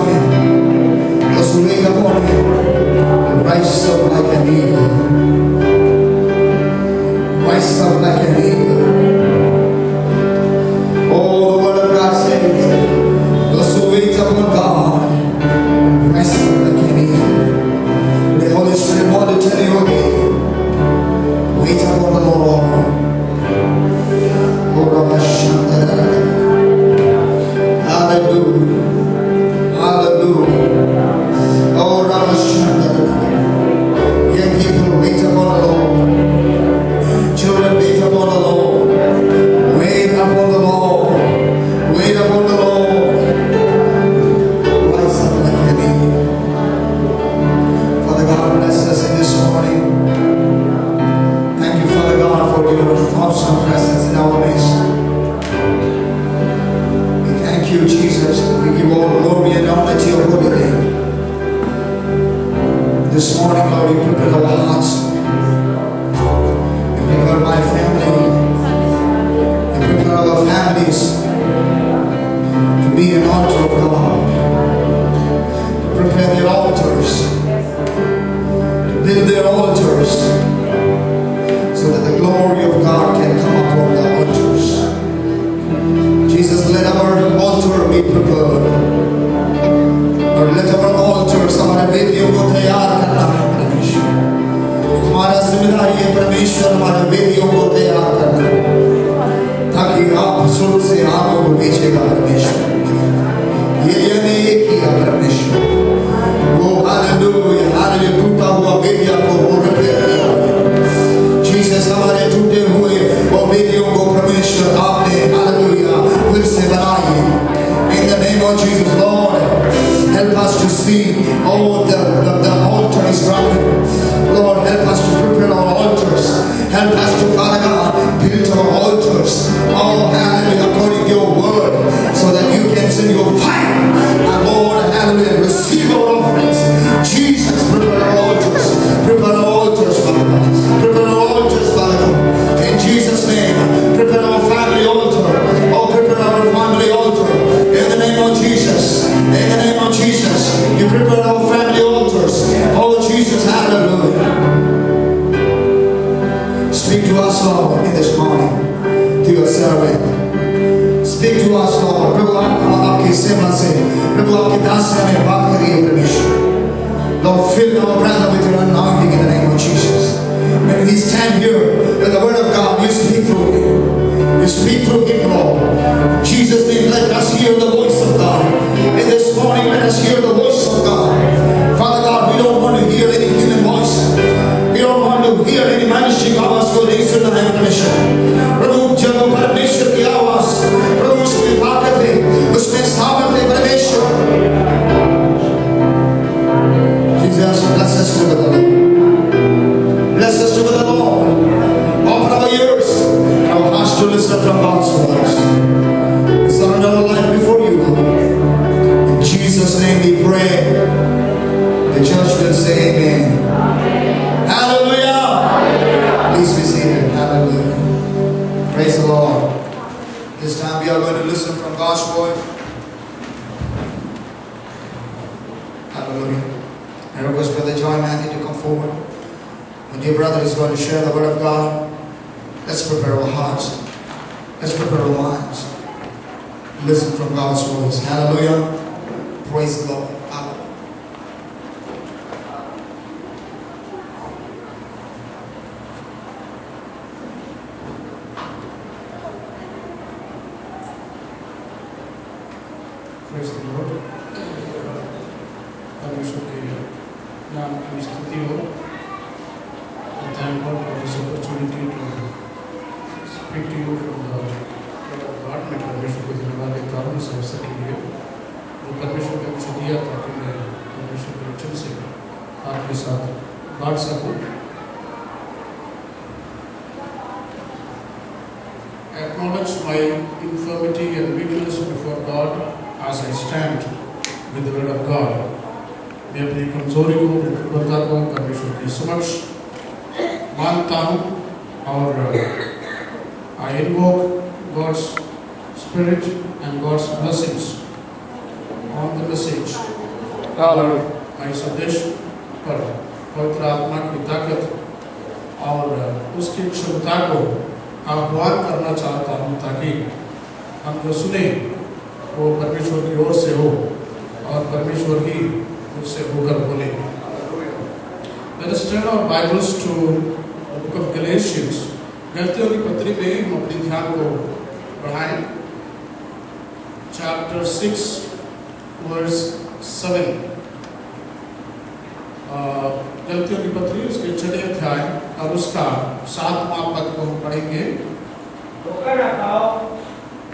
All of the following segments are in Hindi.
upon Him. Those who wait upon Him, rise up like an eagle. Rise up like an eagle. Oh, the word of God says, those who wait upon God, rise up like an eagle. The Holy Spirit wants to tell you again, wait upon the Lord. Hallelujah. Hallelujah. Oh, Ramashanda. Young people, wait upon the Lord. Children, wait upon the Lord. Wait upon the Lord. Wait upon the Lord. Rise up like an eagle. Father God, bless us in this morning. Thank you, Father God, for your awesome presence in our midst. We thank you, Jesus. We give all glory and honor to your holy name. This morning, Lord, you prepare our hearts. You prepare my family. You prepare our families to be an altar of God. To prepare their altars. To build their altars, so that the glory of God can come upon the altars. Jesus, let our altar be prepared. और let our altars, हमारे वेदियों को तैयार करना है परमेश्वर. हमारा जिम्मेदारी है परमेश्वर, हमारे वेदियों को तैयार करना, ताकि आप स्वर्ग से आगों को भेजेगा परमेश्वर. ये ने ये किया परमेश्वर. वो हालेलुया, हालेलुया, टूटा हुआ वेदिया को वो रिपेयर किया. जीसस, हमारे टूटे हुए वो वेदियों को परमेश्वर आपने हालेलुया फिर से बनाई. In the name of Jesus, Lord, help us to see, oh, the altar is broken. Lord, help us to prepare our altars. Help us to, Father God, build our altars. Oh, hallelujah, according to your word, so that you can send your fire. And Lord, hallelujah, receive our offerings. Jesus, prepare our altars. Prepare our altars, Father God. Prepare our altars, Father God. In Jesus' name, prepare our family altar. Oh, prepare our family altar. In the name of Jesus. In the name of Jesus. You prepare our family altars. Oh, Jesus, hallelujah. Speak to us, Lord, in this morning. To your servant. Speak to us, Lord. प्रभु आपकी सेवा से, प्रभु आपकी दासिया में बात करिए परमेश्वर. Lord, fill our brother with your anointing in the name of Jesus. When we stand here with the word of God, you speak through him. You speak through him, Lord. Jesus' name, let us hear the voice of God. In this morning, let us hear the voice of God. Father God, we don't want to hear any human voice. We don't want to hear any managing आवाज को नहीं सुनना है परमेश्वर. प्रभु जब परमेश्वर की आवाज, प्रभु उसमें ताकत है, उसमें सामर्थ है परमेश्वर. Jesus, bless us together. Bless us together, Lord. Open our ears, our hearts to listen from God's voice. We surrender our life before you, Lord. In Jesus' name we pray. The church will say amen. Hallelujah. Please be seated. Hallelujah. Praise the Lord. This time we are going to listen from God's word. Hallelujah. I request Brother John Matthew to come forward. My dear brother is going to share the word of God. Let's prepare our hearts. Let's prepare our minds. Listen from God's voice. Hallelujah. Praise the Lord. Hallelujah. Praise the Lord. परमेश्वर के नाम की स्तुति हो. I thank God for this opportunity to speak to you from the word of God. मैं परमेश्वर को धन्यवाद देता हूँ इस अवसर के लिए. वो परमेश्वर ने मुझे दिया ताकि मैं परमेश्वर के वचन से आपके साथ बांट सकूँ. I acknowledge my infirmity and weakness before God as I stand with the word of God. मैं अपनी कमजोरी को, दुर्बलता को परमेश्वर के समक्ष मानता हूँ और I invoke God's Spirit and God's blessings on the message hallelujah. मैं इस संदेश पर पवित्र आत्मा की ताकत और उसकी क्षमता को आह्वान करना चाहता हूँ, ताकि हम जो सुने वो परमेश्वर की ओर से हो और परमेश्वर ही उससे होकर बोले। Let us turn our Bibles to the book of Galatians. गलतियों की पत्री में हम अपने ध्यान को बढ़ाएं। Chapter 6 verse 7। गलतियों की पत्री उसके 6वें अध्याय और उसका 7वां पद को हम पढ़ेंगे। धोखा न खाओ,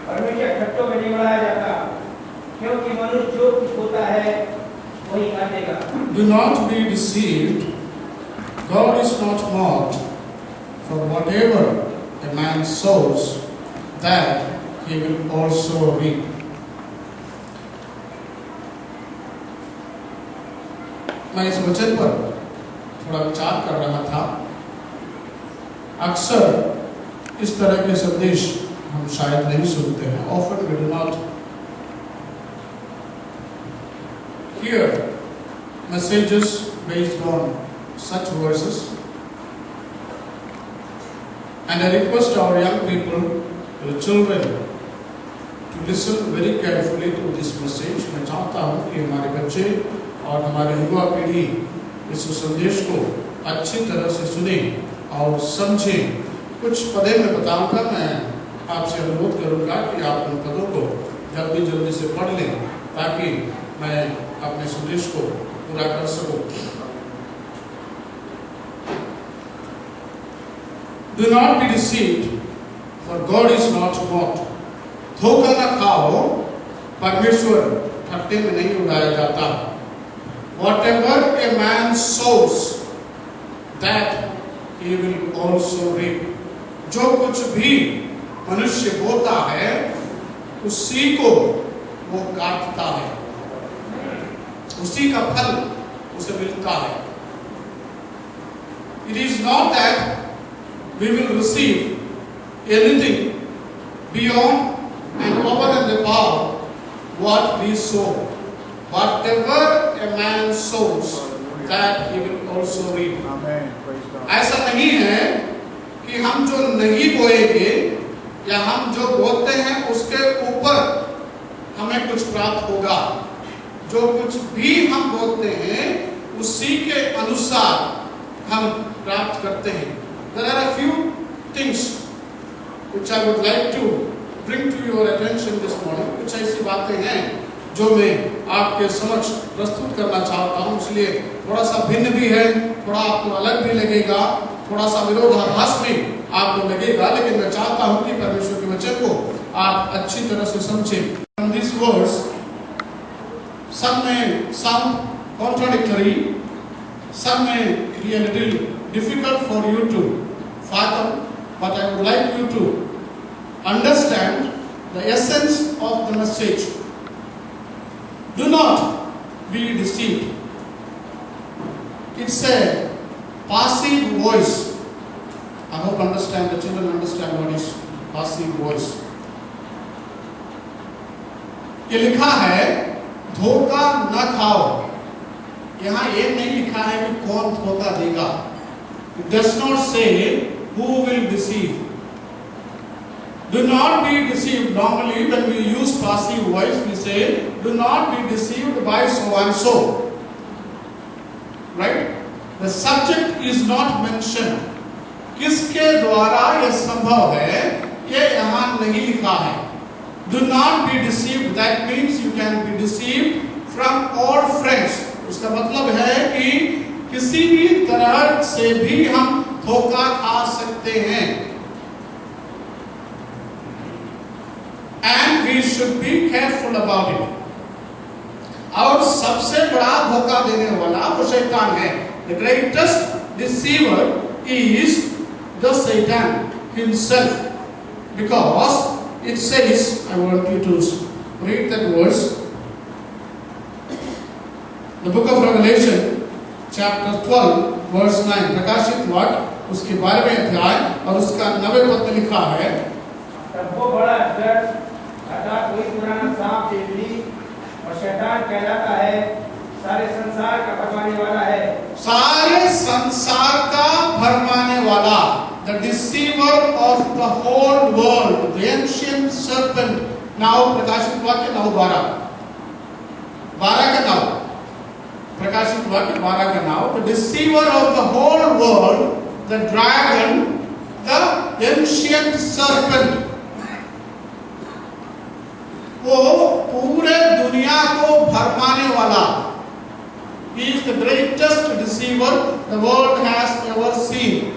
परमेश्वर खट्टों में नहीं बढ़ाया जाता, क्योंकि मनुष्य जो कुछ होता है वही काटेगा। Do not be deceived. God is not mocked. For whatever a man sows, that he will also reap. मैं इस वचन पर थोड़ा विचार कर रहा था। अक्सर इस तरह के संदेश हम शायद नहीं सुनते हैं। Often we do not hear messages based on such verses. And I request our young people, the children, to listen very carefully to this message. मैं चाहता हूँ कि हमारे बच्चे और हमारे युवा पीढ़ी इस संदेश को अच्छी तरह से सुने और समझें। कुछ पदे में बताऊंगा, मैं आपसे अनुरोध करूंगा कि आप उन पदों को जल्दी से पढ़ लें, ताकि मैं अपने संदेश को पूरा कर सकूं। Do not be deceived, for God is not mocked. धोखा न खाओ, परमेश्वर ठट्टे में नहीं उड़ाया जाता। Whatever a man sows, that he will also reap. जो कुछ भी मनुष्य बोता है, उसी को वो काटता है, उसी का फल उसे मिलता है। It is not that we will receive anything beyond and over and above what we sow. Whatever a man sows, that he will also reap. ऐसा नहीं है कि हम जो नहीं बोएंगे या हम जो बोते हैं उसके ऊपर हमें कुछ प्राप्त होगा। जो कुछ भी हम बोते हैं उसी के अनुसार हम प्राप्त करते हैं। There are a few things which I would like to bring to your attention this morning. कुछ ऐसी बातें हैं जो मैं आपके समक्ष प्रस्तुत करना चाहता हूँ, इसलिए थोड़ा सा भिन्न भी है, थोड़ा आपको अलग भी लगेगा, थोड़ा सा विरोधाभास भी आपको लगेगा, लेकिन मैं चाहता हूँ कि परमेश्वर के वचन को आप अच्छी तरह से समझें। From these words, some may sound contradictory, some may be a little difficult for you to fathom, but I would like you to understand the essence of the message. Do not be deceived. It's a passive voice. I hope the children understand what is passive voice. ये लिखा है धोखा न खाओ। यहाँ ये नहीं लिखा है कि कौन धोखा देगा। It does not say who will deceive. Do not be deceived. Normally when we use passive voice, we say, do not be deceived by so and so. Right? The subject is not mentioned. किसके द्वारा यह संभव है, ये यहाँ नहीं लिखा है। Do not be deceived. That means you can be deceived from all friends. उसका मतलब है कि किसी भी तरह से भी हम धोखा खा सकते हैं। And we should be careful about it. और सबसे बड़ा धोखा देने वाला वो शैतान है। The greatest deceiver is the Satan himself, because it says, I want you to read that verse. The book of Revelation, chapter 12, verse 9. प्रकाशित वाक्य उसके 12वें अध्याय और उसका 9वें पद में लिखा है, तब वो बड़ा अर्थात वही पुराना सांप बिल्ली और शैतान कहलाता है, सारे संसार का भरमाने वाला, the deceiver of the whole world, the ancient serpent. Now प्रकाशित वाक्य 9:12 का नाउ, प्रकाशित वाक्य 12 का now, the deceiver of the whole world, the dragon, the ancient serpent. वो पूरे दुनिया को भरमाने वाला, he is the greatest deceiver the world has ever seen.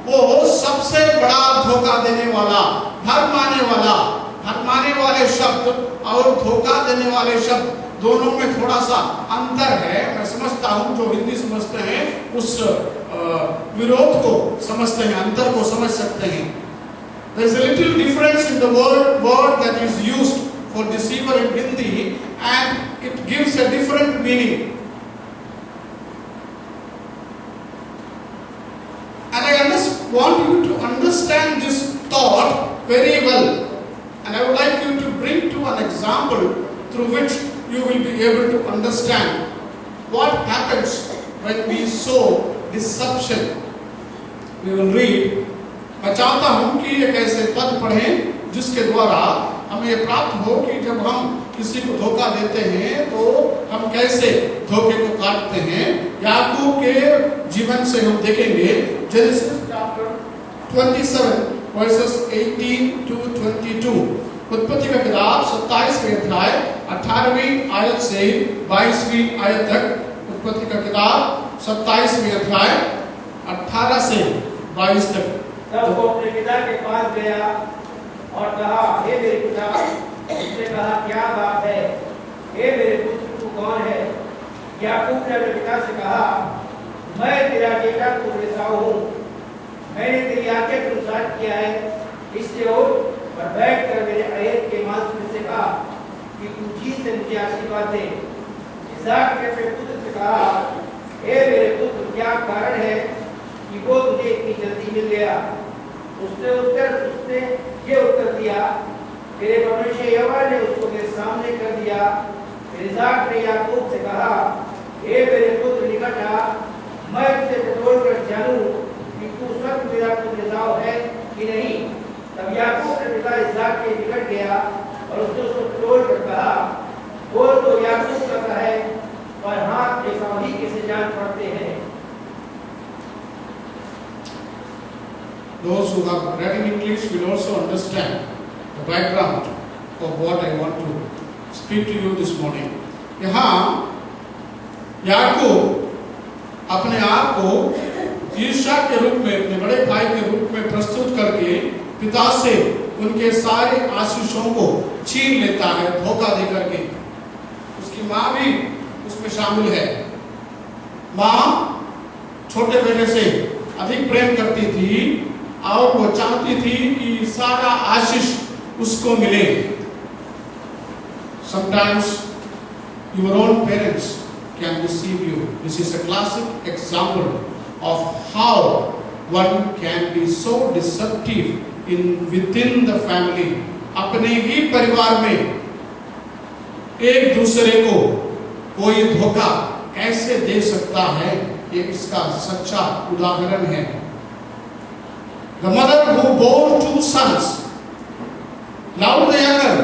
वो सबसे बड़ा धोखा देने वाला, भरमाने वाले शब्द और धोखा देने वाले शब्द दोनों में थोड़ा सा अंतर है। मैं समझता हूं जो हिंदी समझते हैं उस विरोध को समझते हैं, अंतर को समझ सकते हैं। There is a little difference in the word that is used for deceiver in Hindi, and it gives a different meaning. And I want you to understand this thought very well, and I would like you to bring to an example through which you will be able to understand what happens when we sow deception. We will read. मैं चाहता हूं कि एक ऐसे पद पढ़ें जिसके द्वारा हमें ये प्राप्त हो कि जब हम किसी को धोखा देते हैं तो हम कैसे धोखे को काटते हैं। याकूब के जीवन से हम देखेंगे जेनेसिस चैप्टर 27 वर्सेस 18 to 22। उत्पत्ति का किताब 27वें अध्याय 18वीं आयत से 22वीं आयत तक। उत्पत्ति का किताब 27वें अध्याय 18 से 22 तक। तब वो अपने पिता के पास गया और कहा, हे मेरे पिता। उसने कहा, क्या बात है? हे मेरे पुत्र, तू कौन है? याकूब ने अपने पिता से कहा, मैं तेरा बेटा एसाव हूँ। मैंने तेरी आज्ञा के अनुसार किया है, इसलिए उठ और बैठ कर मेरे अय्यत के मांस में से खा कि तू जी से मुझे आशीर्वाद दे। इसहाक ने अपने पुत्र से कहा, हे मेरे पुत्र, क्या कारण है कि वो तुझे इतनी जल्दी मिल गया? उसने ये उत्तर दिया, तेरे परमेश्वर यहोवा ने उसको मेरे सामने कर दिया। इसहाक ने याकूब से कहा, हे मेरे पुत्र, निकट आ, मैं तुझे टटोल कर जानूं कि तू सच मेरा पुत्र एसाव है कि नहीं। तब याकूब ने पिता इसहाक के निकट गया और उसने उसको टटोल कर कहा, बोल तो याकूब कहता है, और हाथ एसाव ही कैसे जान पड़ते हैं। Those who have read in English will also understand the background of what I want to speak to you this morning. यहाँ याकूब अपने आप को ईर्ष्या के रूप में, अपने बड़े भाई के रूप में प्रस्तुत करके पिता से उनके सारे आशीषों को छीन लेता है धोखा दे करके। उसकी माँ भी उसमें शामिल है। माँ छोटे बेटे से अधिक प्रेम करती थी और वो चाहती थी कि सारा आशीष उसको मिले। Sometimes your own parents can deceive you. This is a classic example of how one can be so deceptive within the family. अपने ही परिवार में एक दूसरे को कोई धोखा कैसे दे सकता है, ये इसका सच्चा उदाहरण है। The mother who bore two sons loved the younger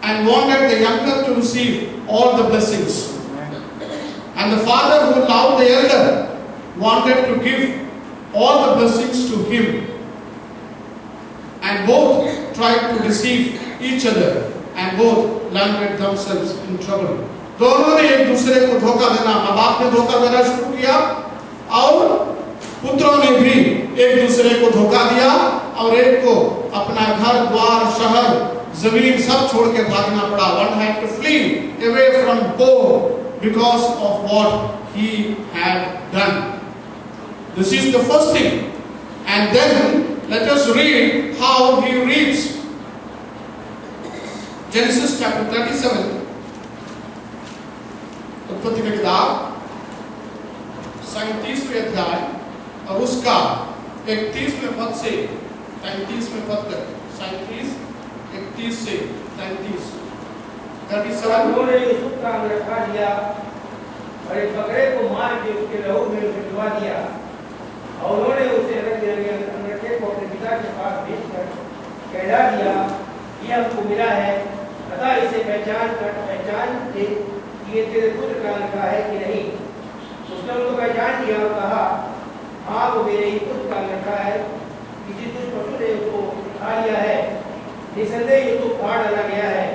and wanted the younger to receive all the blessings. And the father who loved the elder wanted to give all the blessings to him. And both tried to deceive each other and both landed themselves in trouble. दोनों ने एक दूसरे को धोखा देना, माँ बाप ने धोखा देना शुरू किया और पुत्रों ने भी एक दूसरे को धोखा दिया और एक को अपना घर द्वार शहर जमीन सब छोड़ के भागना पड़ा। One had to flee away from both because of what he had done. This is the first thing. And then let us read how he reaps. Genesis chapter 37. उत्पत्ति की किताब 37वें अध्याय और उसका 31वें पद से 33वें पद तक, 37, 31 से 33। 37 उन्होंने यूसुफ का अंग रखा लिया और एक बकरे को मार के उसके लहू में उसे डुबा दिया और उन्होंने उसे रंग बिरंगे अंगूठे को अपने पिता के पास भेजकर कहला दिया, ये हमको मिला है, अतः इसे पहचान दे कि ये तेरे पुत्र का लड़का है कि नहीं। उसने उनको पहचान दिया और कहा, हाँ वो मेरे ही पुत्र का लड़का है, किसी दुष्ट पशु ने उसको खा लिया है, निसंदेह ये तो फाड़ डाला गया है।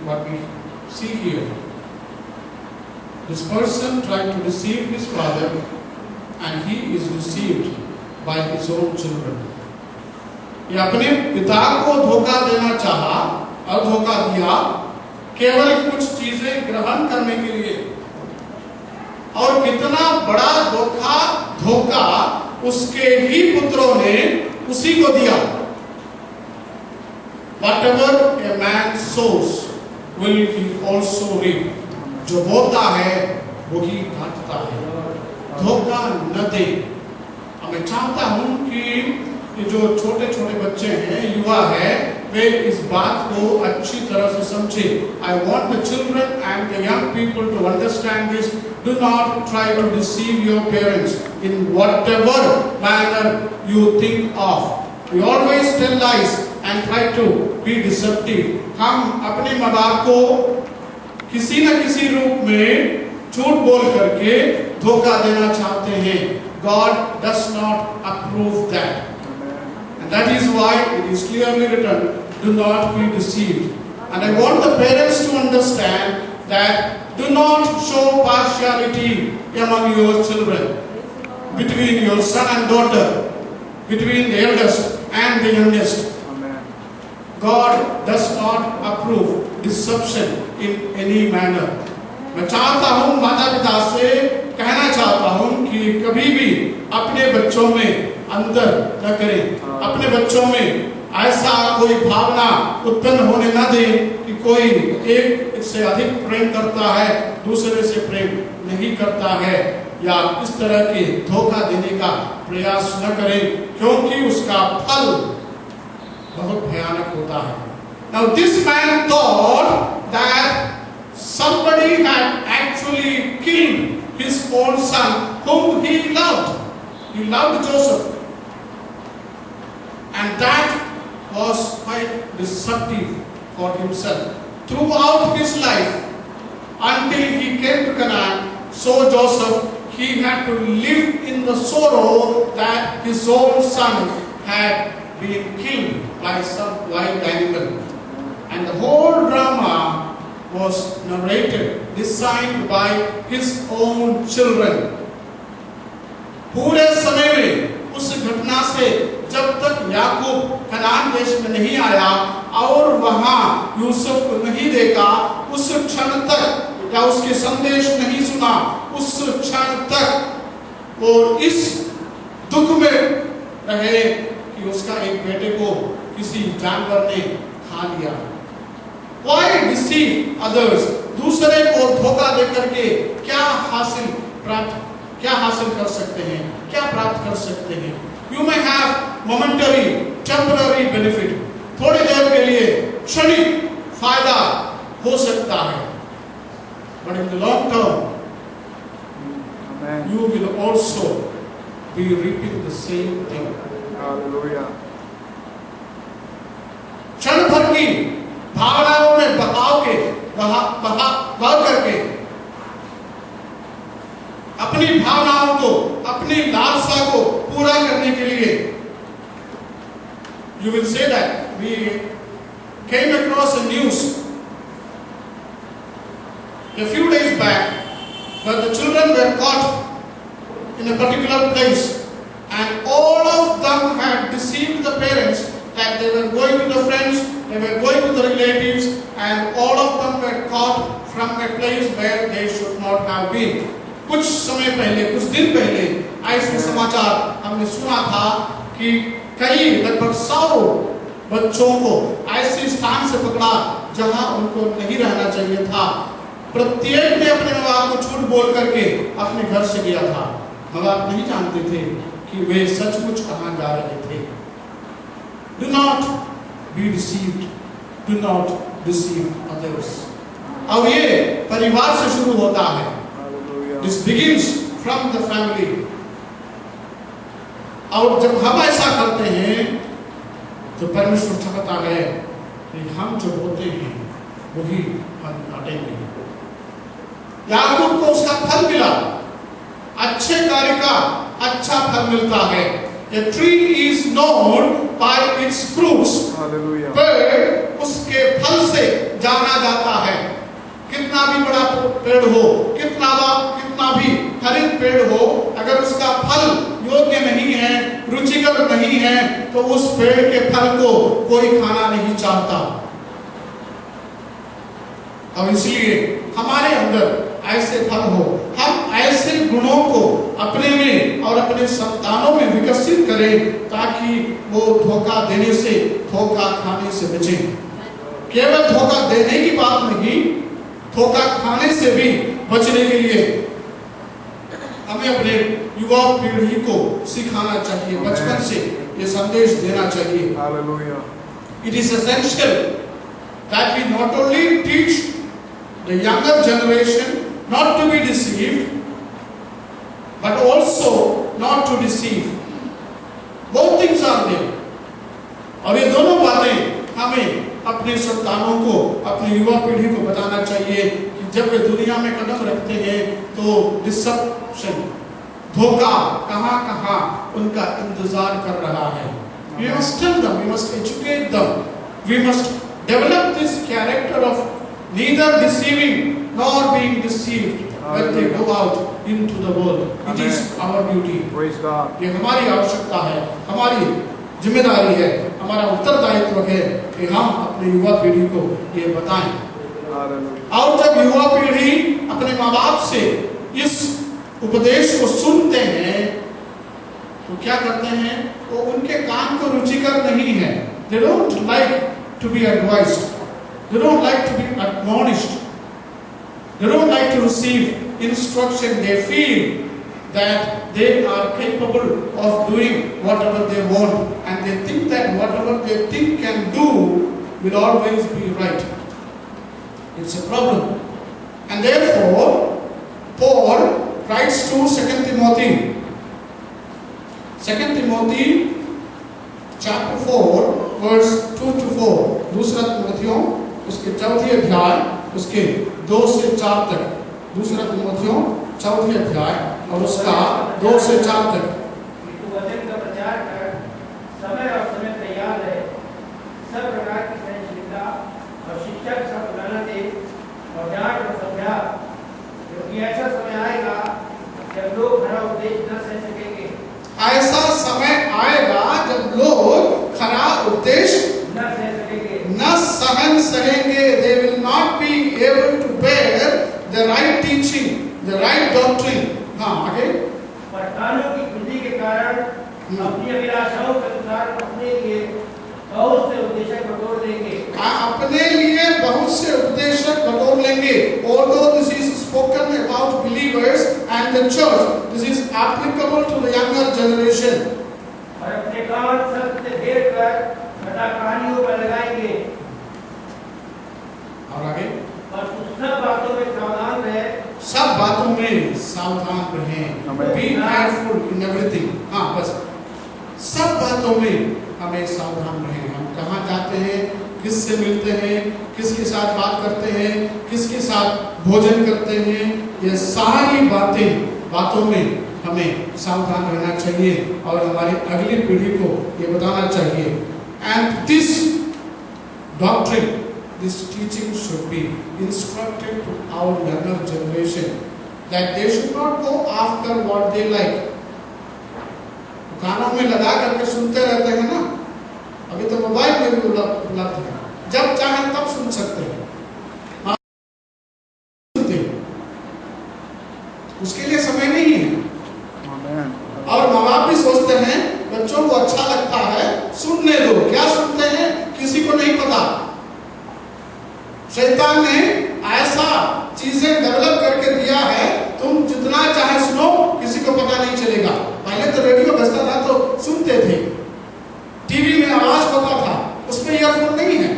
What we see here. This person tried to deceive his father and he is deceived by his own children. ये अपने पिता को धोखा देना चाहा और धोखा दिया केवल कुछ चीजें ग्रहण करने के लिए। और कितना बड़ा धोखा उसके ही पुत्रों ने उसी को दिया। Whatever a man sows will he also reap. जो बोता है वो ही काटता है। धोखा न दे। मैं चाहता हूं कि ये जो छोटे छोटे बच्चे हैं, युवा है, वे इस बात को अच्छी तरह से समझे। I want the children and the young people to understand this. Do not try to deceive your parents in whatever manner you think of. We always tell lies and try to be deceptive. हम अपने माँ बाप को किसी न किसी रूप में झूठ बोल करके धोखा देना चाहते हैं। God does not approve that. And that is why it is clearly written, do not be deceived. And I want the parents to understand that do not show partiality among your children, between your son and daughter, between the eldest and the youngest. God does not approve deception in any manner. मैं चाहता हूँ, माता पिता से कहना चाहता हूँ कि कभी भी अपने बच्चों में अंतर न करें। अपने बच्चों में ऐसा कोई भावना उत्पन्न होने न दें कि कोई एक से अधिक प्रेम करता है, दूसरे से प्रेम नहीं करता है, या इस तरह के धोखा देने का प्रयास न करें, क्योंकि उसका फल बहुत भयानक होता है। Now this man thought that somebody had actually killed his own son whom he loved. He loved Joseph. And that was quite deceptive for himself. Throughout his life, until he came to Canaan, so Joseph, he had to live in the sorrow that his own son had been killed by some wild animal. And the whole drama was narrated, designed by his own children. पूरे समय में उस घटना से जब तक याकूब कनान देश में नहीं आया और वहां यूसुफ को नहीं देखा, उस क्षण तक या उसके संदेश नहीं सुना, उस क्षण तक वो इस दुख में रहे कि उसका एक बेटे को किसी जानवर ने खा लिया। Why deceive others? दूसरे को धोखा देकर के क्या हासिल कर सकते हैं, क्या प्राप्त कर सकते हैं? You may have momentary, temporary benefit. थोड़ी देर के लिए क्षणिक फायदा हो सकता है, but in the long term, you will also be reaping the same thing. Hallelujah. क्षण भर की भावनाओं में बहा करके अपनी भावनाओं को, अपनी लालसा को पूरा करने के लिए, you will say that we came across a news a few days back where the children were caught in a particular place and all of them had deceived the parents that they were going to the friends, they were going to the relatives, and all of them were caught from a place where they should not have been. कुछ समय पहले, कुछ दिन पहले ऐसे समाचार हमने सुना था कि कई लगभग 100 बच्चों को ऐसे स्थान से पकड़ा जहां उनको नहीं रहना चाहिए था। प्रत्येक ने अपने माँ बाप को झूठ बोल करके अपने घर से गया था। माँ बाप नहीं जानते थे कि वे सचमुच कहां जा रहे थे। Do not be deceived. Do not deceive others. और ये परिवार से शुरू होता है। This begins from the family. और जब हम ऐसा करते हैं तो परमेश्वर चाहता है कि हम जो बोते हैं वही हम काटेंगे। याकूब को उसका फल मिला, अच्छे कार्य का अच्छा फल मिलता है। A tree is known by its fruits. Hallelujah. पेड़ उसके फल से जाना जाता है। कितना भी बड़ा पेड़ हो, कितना भी हरित पेड़ हो, अगर उसका फल योग्य नहीं है, रुचिकर नहीं है, तो उस पेड़ के फल को कोई खाना नहीं चाहता। और इसलिए हमारे अंदर ऐसे फल हो, हम ऐसे गुणों को अपने में और अपने संतानों में विकसित करें ताकि वो धोखा देने से, धोखा खाने से बचें। केवल धोखा देने की बात नहीं, धोखा खाने से भी बचने के लिए हमें अपने युवा पीढ़ी को सिखाना चाहिए, बचपन से ये संदेश देना चाहिए। Hallelujah. It is essential that we not only teach the younger generation not to be deceived, but also not to deceive. Both things are there. और ये दोनों बातें हमें अपने संतानों को, अपनी युवा पीढ़ी को बताना चाहिए कि जब वे दुनिया में कदम रखते हैं तो डिसेप्शन, धोखा कहाँ उनका इंतजार कर रहा है। We must tell them, we must educate them, we must develop this character of neither deceiving nor being deceived when they go out into the world. It is our duty. Praise God. ये हमारी आवश्यकता है, हमारी जिम्मेदारी है, हमारा उत्तरदायित्व है कि हम अपने युवा पीढ़ी को ये बताएं। Hallelujah. और जब युवा पीढ़ी अपने माँ बाप से इस उपदेश को सुनते हैं तो क्या करते हैं, वो उनके कान को रुचिकर नहीं है। They don't like to be advised, they don't like to be admonished, they don't like to receive instruction. They feel that they are capable of doing whatever they want, and they think that whatever they think can do will always be right. It's a problem. And therefore, Paul writes to 2 Timothy. 2 Timothy chapter 4 verse 2 to 4. दूसरा तिमोथियों उसके 4th अध्याय उसके 2 से 4 तक। दूसरा तिमोथियों 4th अध्याय और उसका 2 से 4 तक। वचन का प्रचार कर समय और समय तैयार रहे, सब प्रकार की सहनशीलता और शिक्षक सब बुलाना दे और डांट और समझा, क्योंकि ऐसा समय आएगा जब लोग खरा उपदेश न सह सकेंगे। ऐसा समय आएगा जब लोग खरा उपदेश न सह सकेंगे, न सहन सहेंगे। They will not be able to bear the right teaching, the right doctrine. हाँ आगे। प्रधानों की बुद्धि के कारण अपनी अभिलाषाओं के अनुसार अपने लिए बहुत से उपदेशक बटोर लेंगे। अपने लिए बहुत से उपदेशक बटोर लेंगे। Although this is spoken about believers and the church, this is applicable to the younger generation. और अपने कान सत्य से घेर कर कथा कहानियों पर लगाएंगे। और आगे। और सब बातों में सावधान रहे। सब बातों में सावधान रहें। Be careful in everything. हाँ बस। सब बातों में हमें सावधान रहें। हम कहाँ जाते हैं, किससे मिलते हैं, किसके साथ बात करते हैं, किसके साथ भोजन करते हैं, ये सारी बातों में हमें सावधान रहना चाहिए और हमारी अगली पीढ़ी को ये बताना चाहिए। And this doctrine, this teaching should be instructed to our younger generation that they should not go after what they like. कानों में लगा करके सुनते रहते हैं ना, अभी तो मोबाइल में भी उपलब्ध है, जब चाहे तब सुन सकते हैं। उसके लिए समय नहीं है। और माँ बाप भी सोचते हैं बच्चों को अच्छा लगता है, सुनने दो। क्या सुनते हैं किसी को नहीं पता। शैतान ने ऐसा चीजें डेवलप करके दिया है, तुम जितना चाहे सुनो, किसी को पता नहीं चलेगा। पहले तो रेडियो बजता था तो सुनते थे, टीवी में आवाज होता था, उसमें ईयरफोन नहीं है,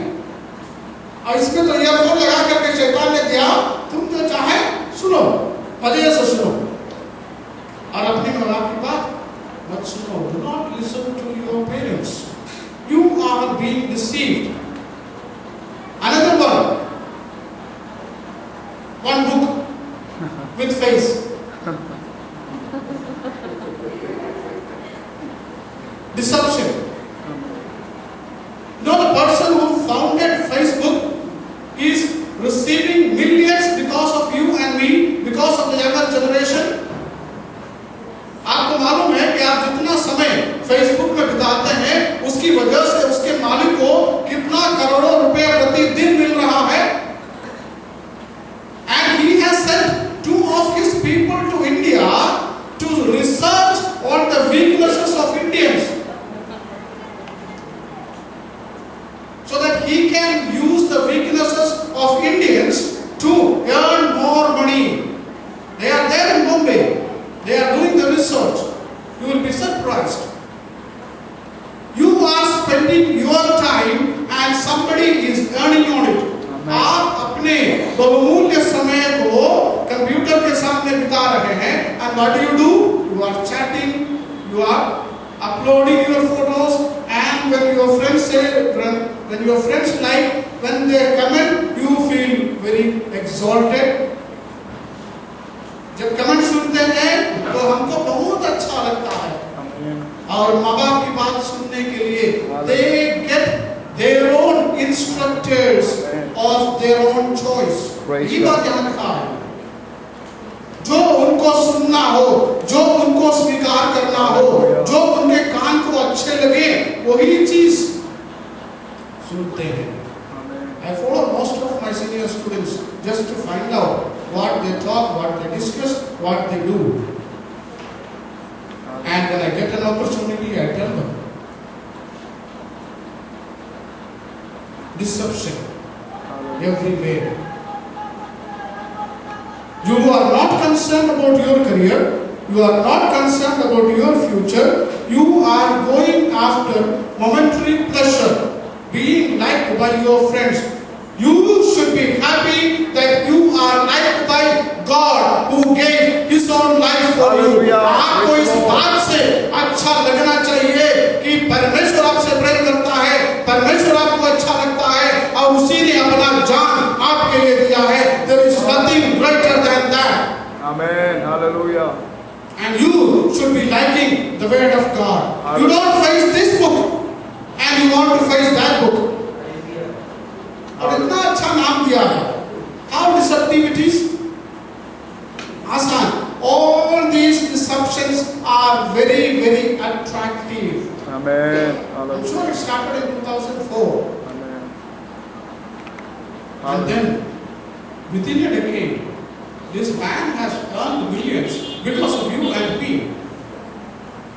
और इसमें तो ईयरफोन लगा करके शैतान ने दिया, तुम जो चाहे सुनो, मजे से सुनो। one book with face. Deception. No, the person who founded Facebook is receiving millions because of you and me, because of the younger generation. आपको मालूम है कि आप जितना समय फेसबुक में बिताते हैं उसकी वजह से उसके मालिक को कितना करोड़ों रुपए प्रतिदिन मिल रहा है. And he has sent 2 of his people to India to research on the weaknesses of Indians, so that he can use the weaknesses of Indians to earn more money. They are there in Bombay. They are doing the research. You will be surprised. You are spending your time and somebody is earning on it. आप अपने बहुमूल्य समय को कंप्यूटर के सामने बिता रहे हैं. And what do? You are chatting, you are uploading your photos, and when your friends say, when your friends like, when they comment, you feel very exalted. जब कमेंट सुनते हैं तो हमको बहुत अच्छा लगता है. और माँ बाप की बात सुनने के लिए they get their own instructors of their own choice. ये बात ध्यान रखा है. जो उनको सुनना हो, जो उनको स्वीकार करना हो, जो उनके कान को अच्छे लगे, वही चीज सुनते हैं. I follow most of my senior students just to find out what they talk, what they discuss, what they do. And when I get an opportunity, I tell them. Deception everywhere. You are not concerned about your career. You are not concerned about your future. You are going after momentary pleasure, being liked by your friends. You should be happy that you are liked by God who gave His own life for you. आपको इस बात से अच्छा लगना चाहिए कि परमेश्वर आपसे प्रेम करता है, परमेश्वर आपको अच्छा लगता है और उसी ने अपना जान आपके लिए दिया है. There is nothing greater than that. Amen. Hallelujah. And you should be liking the word of God. You don't face this book and you want to face that book. और इतना अच्छा नाम दिया है. How deceptive it is. आसान. All these deceptions are very, very attractive. Amen. I'm sure it started in 2004. Amen. And then, within a decade, this man has earned millions because of you and me.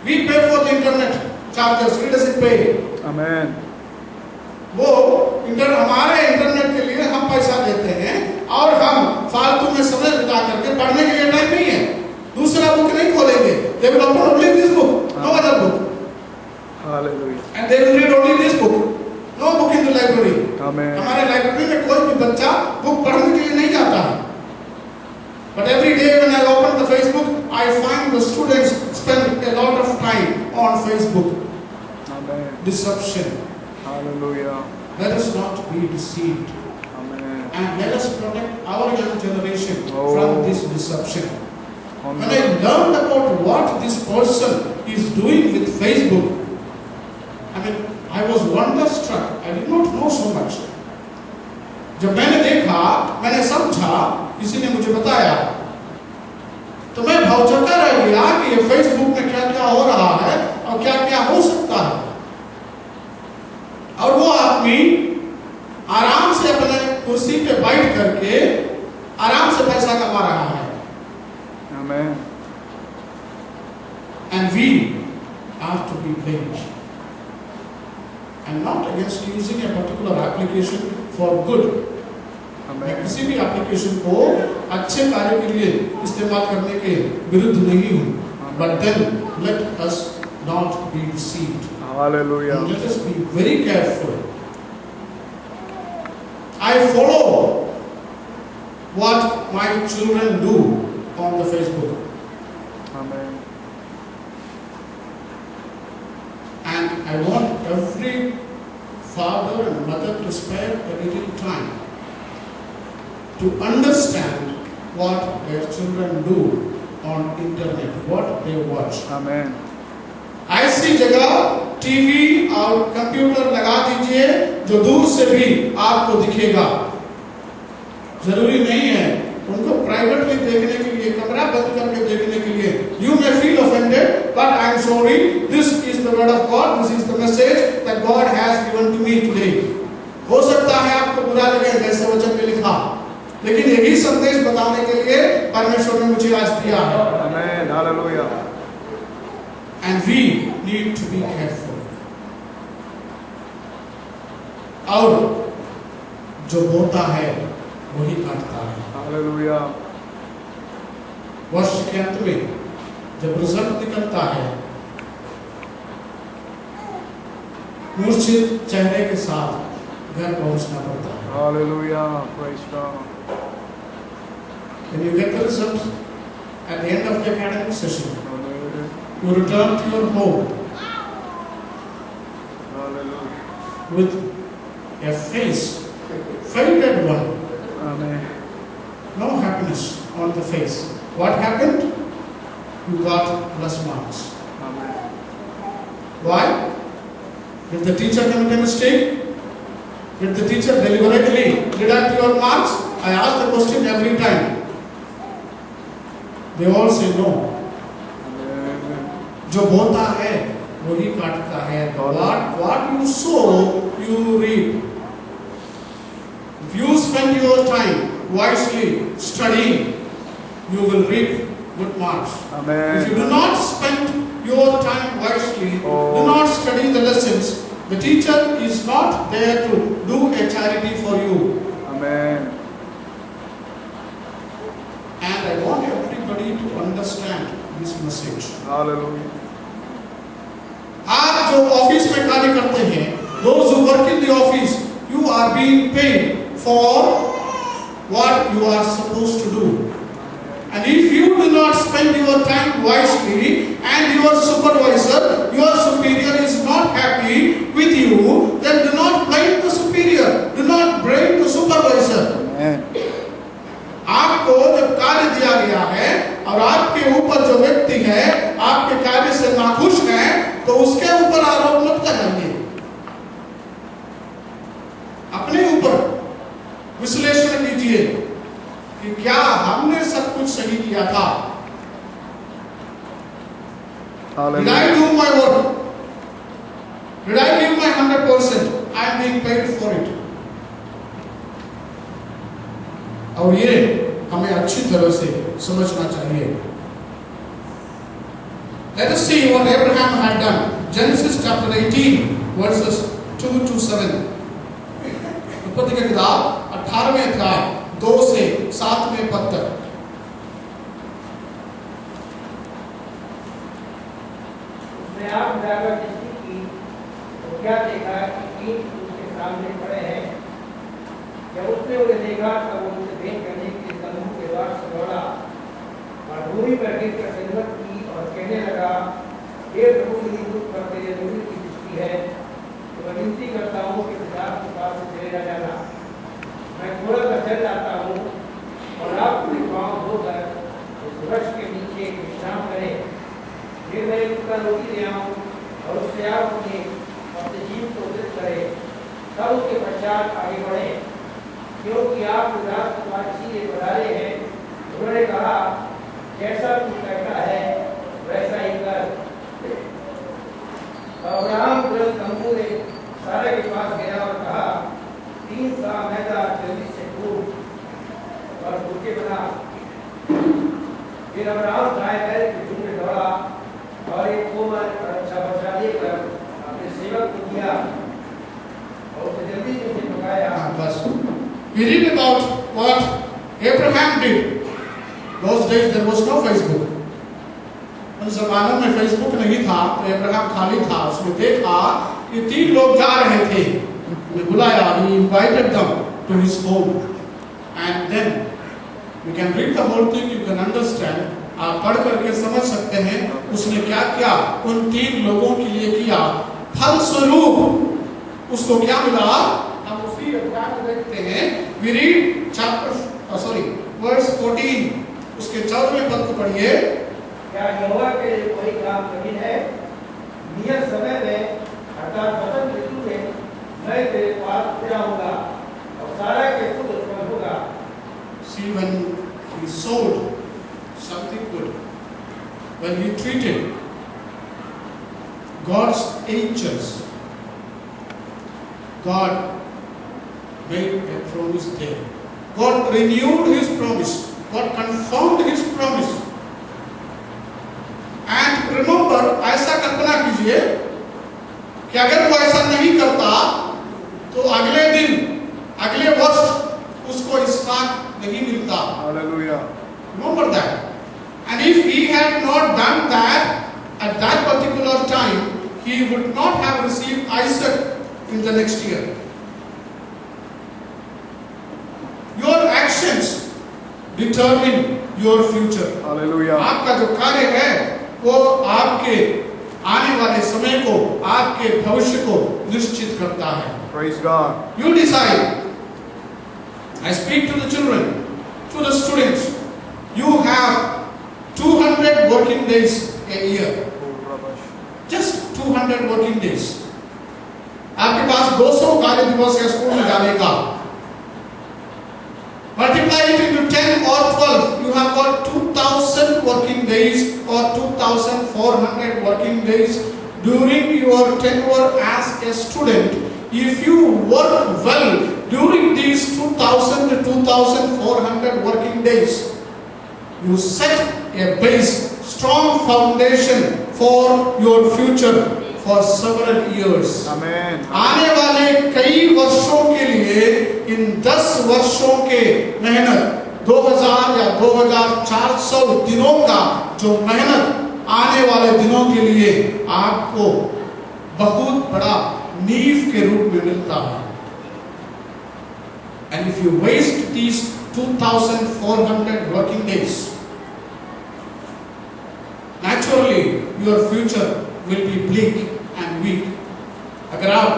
We pay for the internet charges. He doesn't pay. Amen. वो हमारे इंटरनेट के लिए हम पैसा देते हैं और हम फालतू में समय बिता करके पढ़ने के लिए टाइम नहीं है. दूसरा बुक नहीं खोलेंगे. They will open only this book, no other book. Hallelujah. And they will read only this book. No book in the library. Amen. हमारे लाइब्रेरी में कोई भी बच्चा बुक पढ़ने के लिए नहीं जाता है. But every day when I open the Facebook, I find the students spend a lot of time on Facebook. Amen. Deception. Hallelujah. Let us not be deceived. Amen. And let us protect our young generation Oh. from this deception. Amen. When I learned about what this person is doing with Facebook, I was wonderstruck. I did not know so much. जब मैंने देखा, मैंने समझा, किसी ने मुझे बताया, तो मैं भौचक्का रह गया कि ये फेसबुक में क्या क्या हो रहा है और क्या क्या हो सकता है. और वो आदमी आराम से अपने कुर्सी पे बैठ करके आराम से पैसा कमा रहा है. Amen. And we are to be blamed. I'm not against using a particular application for good. मैं Amen. किसी भी एप्लीकेशन को अच्छे कार्य के लिए इस्तेमाल करने के विरुद्ध नहीं हूँ. But then let us not be deceived. Hallelujah. And let us be very careful. I follow what my children do on the Facebook. Amen. And I want every father and mother to spare a little time to understand what their children do on internet, what they watch. Amen. ऐसी जगह टीवी और कंप्यूटर लगा दीजिए जो दूर से भी आपको दिखेगा। जरूरी नहीं है उनको प्राइवेटली देखने के लिए, कमरा बंद करके देखने के लिए। You may feel offended, but I am sorry. This is the word of God. This is the message that God has given to me today. हो सकता है आपको बुरा लगे जैसे वचन में लिखा, लेकिन यही संदेश बताने के लिए परमेश्वर ने मुझे आज दिया है। Amen. Hallelujah. And we need to be careful. और जो बोता है वही काटता है। Hallelujah. वर्ष के अंत में जब रिजल्ट निकलता है, मूर्छित चेहरे के साथ घर पहुंचना पड़ता है। Hallelujah. Praise God. When you get the result at the end of the academic session, Hallelujah. you return to your home Hallelujah. with a face, faded one, Amen. no happiness on the face. What happened? You got plus marks. Amen. Why? Did the teacher commit a mistake? Did the teacher deliberately deduct your marks? I ask the question every time. They all say no. Amen. जो बोता है वही काटता है। What you sow, you reap. If you spend your time wisely studying, you will reap good marks. Amen. If you do not spend your time wisely, do not study the lessons, the teacher is not there to do a charity for you. Amen. And I want everybody to understand this message. Hallelujah. आप जो ऑफिस में कार्य करते हैं, those who work in the office, you are being paid for what you are supposed to do. And if you do not spend your time wisely and your supervisor, your superior is not happy with you, then do not blame the superior, do not blame the supervisor. Amen. आपको जब कार्य दिया गया है और आपके ऊपर जो व्यक्ति है आपके कार्य से नाखुश है, तो उसके ऊपर आरोप मत लगाइए। अपने ऊपर विश्लेषण कीजिए कि क्या हमने सब कुछ सही किया था। Did I do my work? Did I give my 100%? I am being paid for it. और ये हमें अच्छी तरह से समझना चाहिए। Let us see what Abraham had done. Genesis chapter 18 verses 2 to 7. उत्पत्ति की किताब 18वें अध्याय 2 से 7वें पद तक। उसने आँख उठाकर दृष्टि की तो क्या देखा कि 3 उसके सामने खड़े हैं। जब उसने उन्हें देखा तब वो उनसे भेंट करने के लिए तंबू के द्वार से दौड़ा और भूमि पर गिरकर दंडवत की और कहने लगा, हे प्रभु, मेरी मुझ पर तेरे नूर की दृष्टि है, तो मैं विनती करता हूँ कि पिता के पास से चले न जाना। मैं थोड़ा सा चल जाता हूँ और आप अपने पाँव धोकर उस वृक्ष के नीचे विश्राम करें। फिर मैं एक टुकड़ा रोटी ले आऊँ और उससे आप अपने जीव को उद्धृत करें, तब उसके पश्चात आगे बढ़े, क्योंकि आप राष्ट्रवासी बधारे हैं। उन्होंने कहा, जैसा तू कहता है वैसा ही कर। अब्राहम तुरंत तंबू में सारा के पास गया और कहा, 3 सा मैदा जल्दी से कूट और भूखे बना। फिर अब्राहम दाएं पैर के झुंड में दौड़ा और एक कोमल और अच्छा बच्चा लेकर अपने सेवक को दिया और उसे जल्दी से उसे पकाया। बस we read about what Abraham did. Those days there was no Facebook. उन ज़मानों में फेसबुक नहीं था, तो अब्राहम खाली था। उसने देखा कि 3 लोग जा रहे थे, उन्हें बुलाया, he invited them to his home, and then you can read the whole thing, you can understand. आप पढ़ करके समझ सकते हैं उसने क्या क्या उन 3 लोगों के लिए किया। फलस्वरूप उसको क्या मिला, हम उसी अध्याय में देखते हैं। We read chapter वर्स 14 उसके 14वें पद को पढ़िए। क्या यहोवा के लिए कोई काम कठिन है? नियत समय में अर्थात वसंत ऋतु में मैं तेरे पास फिर आऊंगा और सारा के पुत्र उत्पन्न होगा। See, when he sowed something good, when he treated God's angels, God made a promise there. God renewed his promise. God confirmed his promise. And remember, ऐसा कल्पना कीजिए कि अगर वो ऐसा नहीं करता तो अगले दिन, अगले वर्ष उसको इसहाक नहीं मिलता। Hallelujah. Remember that. And if he had not done that at that particular time, he would not have received Isaac in the next year. Your actions determine your future. Hallelujah. आपका जो कार्य है वो आपके आने वाले समय को, आपके भविष्य को निश्चित करता है। Praise God. You decide. I speak to the children, to the students. You have 200 working days a year. Just 200 working days. आपके पास 200 कार्य दिवस है स्कूल में जाने का। Multiply it into 10 or 12. You have got 2,000 working days or 2,400 working days during your tenure as a student. If you work well during these 2,000 to 2,400 working days, you set a base, strong foundation for your future for several years. Amen. आने वाले कई वर्षों के लिए इन 10 वर्षों के मेहनत 2000 या 2400 दिनों का जो मेहनत आने वाले दिनों के लिए आपको बहुत बड़ा नींव के रूप में मिलता है। And if you waste these 2,400 working days, naturally your future will be bleak and weak. अगर आप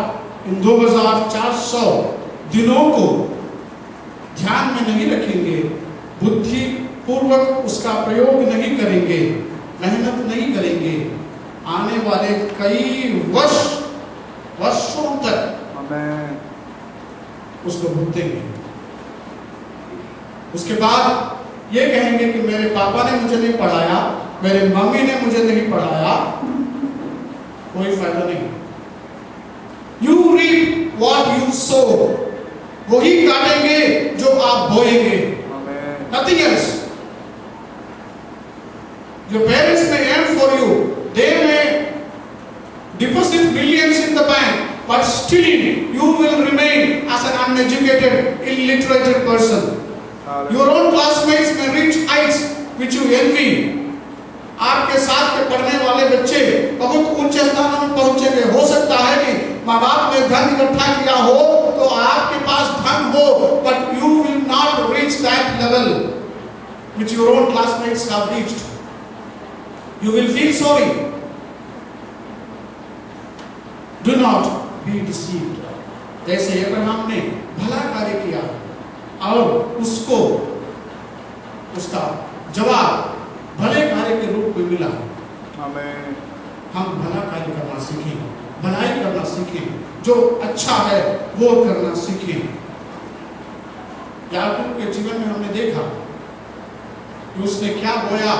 इन 2400 दिनों को ध्यान में नहीं रखेंगे, बुद्धि पूर्वक उसका प्रयोग नहीं करेंगे, मेहनत नहीं करेंगे, आने वाले कई वर्षों तक Amen. उसको भुगतेंगे। उसके बाद ये कहेंगे कि मेरे पापा ने मुझे नहीं पढ़ाया, मेरे मम्मी ने मुझे नहीं पढ़ाया, कोई फायदा नहीं। You reap what you sow. वही काटेंगे जो आप बोएंगे। Amen. Nothing else. Your parents may earn for you. They may deposit millions in the bank, but still you will remain as an uneducated, illiterate person. Your own classmates may reach heights which you envy. आपके साथ के पढ़ने वाले बच्चे बहुत ऊंचे स्थानों में पहुंचेंगे। हो सकता है कि माँ बाप ने धन इकट्ठा किया हो तो आपके पास धन हो, but you will not reach that level which your own classmates have reached. You will feel sorry. Do not be deceived. जैसे अब्राहम ने भला कार्य किया और उसको उसका जवाब भले कार्य के रूप में मिला। Amen. हम भला कार्य करना सीखें, भलाई करना सीखें, जो अच्छा है वो करना सीखें। याकूब के जीवन में हमने देखा कि उसने क्या बोया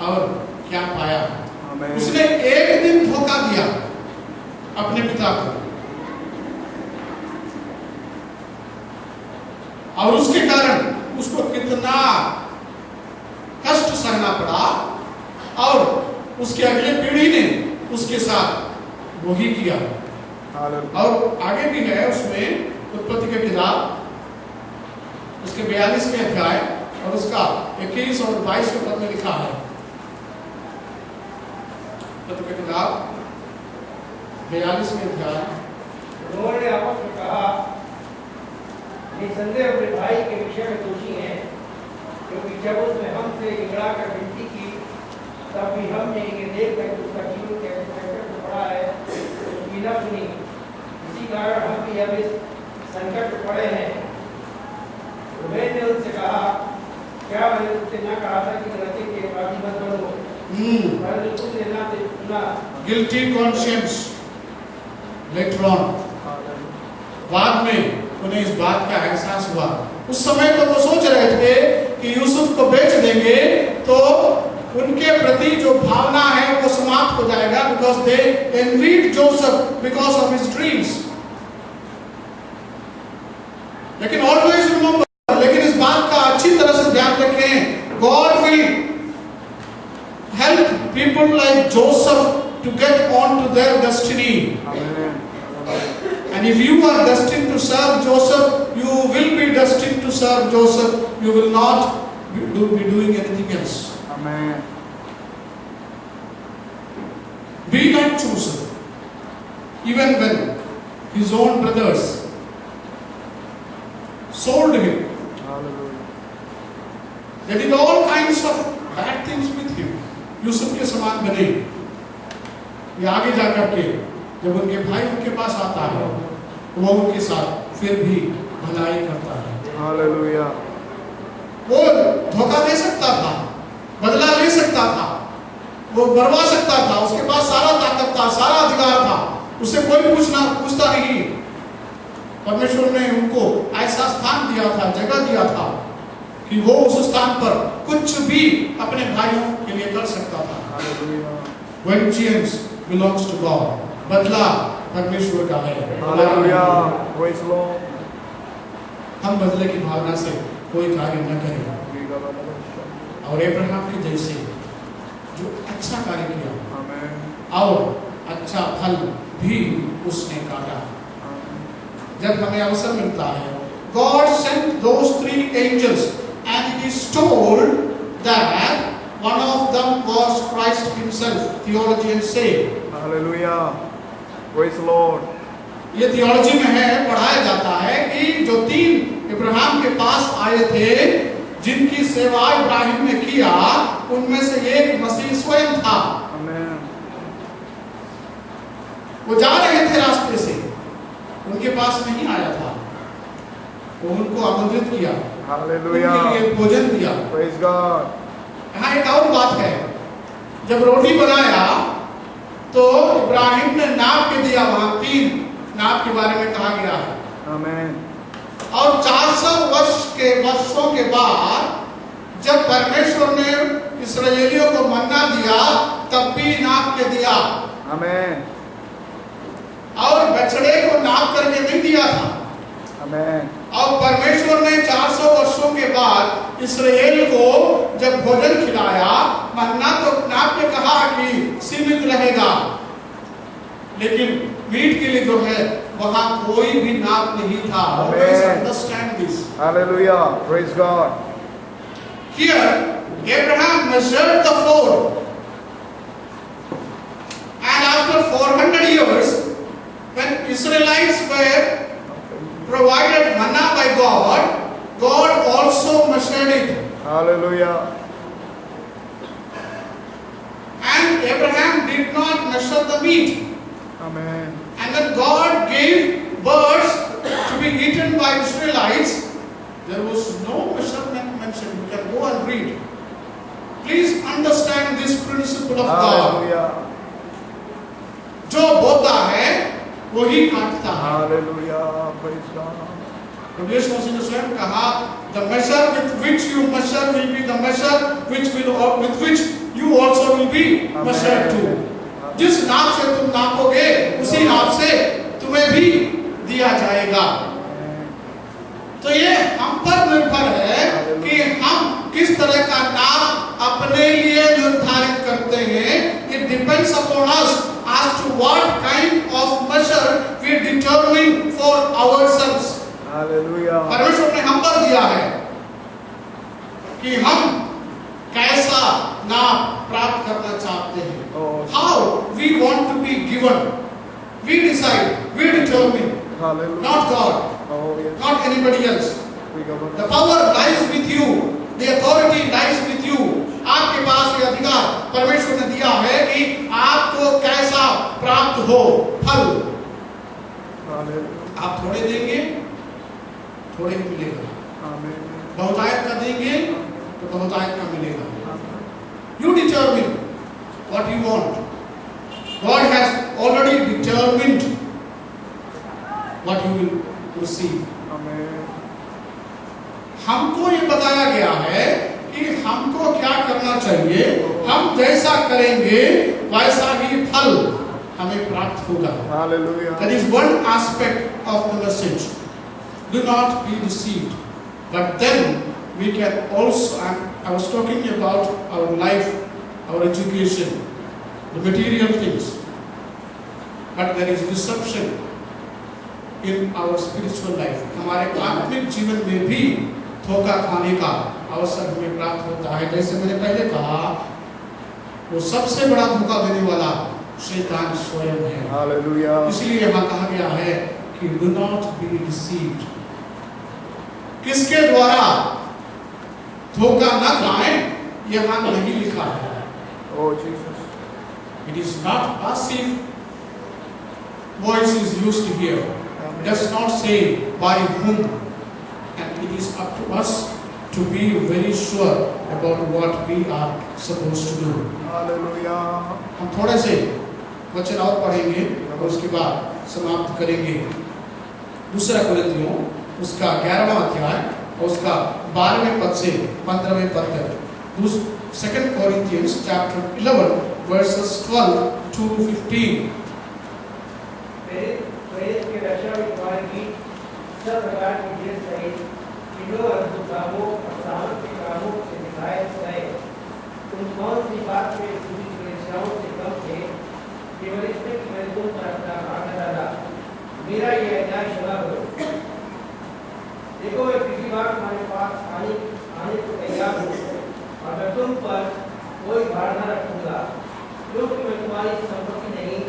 और क्या पाया। Amen. उसने एक दिन धोखा दिया अपने पिता को और उसके कारण उसको कितना कष्ट सहना पड़ा और उसके अगले पीढ़ी ने उसके साथ वही किया। Hallelujah. और आगे भी है उसमें उत्पत्ति के किताब उसके 42वें अध्याय और उसका 21 और 22वें पद में लिखा है। उत्पत्ति के किताब 42वें अध्याय। उन्होंने आपस में कहा, निसंदेह अपने भाई के विषय में दोषी हैं, क्योंकि जब उसने हमसे इकड़ा कर विनती की तब भी हमने ये देखकर उसका जीवन कैसे संकट में पड़ा है उसकी न सुनी। इसी कारण हम भी अब इस संकट में पड़े हैं। तो मैंने उनसे कहा, क्या मैंने तुझसे ना कहा था कि नशे के पापी मत बनो? परंतु तुमने ना सुना। गिल्टी कॉन्शियंस लेटर ऑन, बाद में उन्हें इस बात का एहसास हुआ। उस समय तो वो सोच रहे थे कि यूसुफ को बेच देंगे तो उनके प्रति जो भावना है वो समाप्त हो जाएगा, because they envied Joseph because of his dreams. लेकिन ऑलवेज रिमेंबर, लेकिन इस बात का अच्छी तरह से ध्यान रखें, God will help people like Joseph to get on to their destiny. Amen. And if you are destined to serve Joseph, you will be destined to serve Joseph. You will not be doing anything else. Amen. Be like Joseph. Even when his own brothers sold him, Hallelujah. they did all kinds of bad things with him. Yusuf के समान बने। ये आगे जाकर के जब उनके भाई उनके पास आता है, वो उनके साथ फिर भी भलाई करता है। हालेलुया। वो धोखा दे सकता था, बदला ले सकता था, वो मरवा सकता था, उसके पास सारा ताकत था, सारा अधिकार था, उसे कोई पूछता नहीं। परमेश्वर ने उनको ऐसा स्थान दिया था, जगह दिया था कि वो उस स्थान पर कुछ भी अपने भाइयों के लिए कर सकता था। Hallelujah. Vengeance belongs to God. बदला परमेश्वर का है। हालेलुया। Praise Lord. हम बदले की भावना से कोई कार्य न करें, और अब्राहम के जैसे जो अच्छा कार्य किया, आमेन, और अच्छा फल भी उसने काटा। जब हमें अवसर मिलता है, God sent those 3 angels and it is told that one of them was Christ himself. Theologians say. Hallelujah. Praise Lord. ये थियोलॉजी में है, पढ़ाया जाता है कि जो 3 इब्राहिम के पास आए थे, जिनकी सेवा इब्राहिम ने किया, उनमें से एक मसीह स्वयं था। आमेन। वो जा रहे थे रास्ते से, उनके पास नहीं आया था, वो उनको आमंत्रित किया, हालेलुया, उनके लिए भोजन दिया। Praise God. यहाँ एक और बात है, जब रोटी बनाया तो इब्राहिम ने नाप के दिया, वहां 3 नाप के बारे में कहा गया है। आमेन। और 400 वर्षों के बाद जब परमेश्वर ने इस्राएलियों को मन्ना दिया, तब भी नाप के दिया। आमेन। और बछड़े को नाप करके नहीं दिया था। आमेन। और परमेश्वर ने 400 वर्षों के बाद इस्राएल को जब भोजन खिलाया, मन्ना तो नाप के कहा कि सीमित रहेगा, लेकिन मीट के लिए जो है वहां कोई भी नाप नहीं था। Always understand this. Hallelujah. Praise God. Here, Abraham measured the floor, and after 400 years, when Israelites were provided manna by God, God also measured it. Hallelujah. And Abraham did not measure the meat. Amen. And when God gave birds to be eaten by Israelites, there was no measurement mentioned. You can go and read. Please understand this principle of God. Hallelujah. जो बोता है वही काटता है। Hallelujah. Praise God. प्रभु यीशु मसीह ने स्वयं कहा, the measure with which you measure will be the measure with which you also will be measured to. जिस नाप से तुम नापोगे, उसी नाप से तुम्हें भी दिया जाएगा। तो ये हम पर निर्भर है कि हम किस तरह का नाप अपने लिए निर्धारित करते हैं। It depends upon us as to what kind of measure we determine for ourselves. Hallelujah. परमेश्वर ने हम पर दिया है कि हम कैसा नाप प्राप्त करना चाहते हैं। How we want to be given, we decide, we determine. Hallelujah. Not God, Oh yes. not anybody else. We go back. The power lies with you, the authority lies with you. आपके पास ये अधिकार परमेश्वर ने दिया है कि आपको कैसा प्राप्त हो फल। Hallelujah. आप थोड़े देंगे, थोड़े ही मिलेगा। Amen. बहुतायत का मिलेगा। You determine what you want. God has already determined what you will receive. Amen. हमको ये बताया गया है कि हमको क्या करना चाहिए, हम जैसा करेंगे वैसा ही फल हमें प्राप्त होगा। Hallelujah. That is one aspect of the message. Do not be deceived. But then we can also, I was talking about our life, our education, the material things. But there is deception in our spiritual life. हमारे आत्मिक जीवन में भी धोखा खाने का अवसर हमें प्राप्त होता है। जैसे मैंने पहले कहा, वो सबसे बड़ा धोखा देने वाला शैतान स्वयं है। Hallelujah. इसलिए यहाँ कहा गया है कि do not be deceived. किसके द्वारा धोखा न खाएं, यहाँ नहीं लिखा है। Oh Jesus. It is not passive voice is used here. It does not say by whom, and it is up to us to be very sure about what we are supposed to do. Hallelujah. हम थोड़े से वचन और पढ़ेंगे और उसके बाद समाप्त करेंगे। दूसरा कुरिन्थियों उसका 11वां अध्याय और उसका 12वें पद से 15वें पद तक। 2 Corinthians chapter 11 verses 12 to 15। प्रेरित के रक्षा में तुम्हारे बीच सब प्रकार की चीज सहित तीनों अद्भुत कामों और सामर्थ के कामों से दिखाए गए। तुम कौन सी बात में दूसरी परीक्षाओं से कम थे, केवल इसमें कि मैंने तुम पर अपना भाग डाला। मेरा ये अध्याय सुना करो। देखो, मैं पिछली बार तुम्हारे पास आने को तैयार हूँ और मैं तुम पर कोई भार न रखूंगा, क्योंकि मैं तुम्हारी संपत्ति नहीं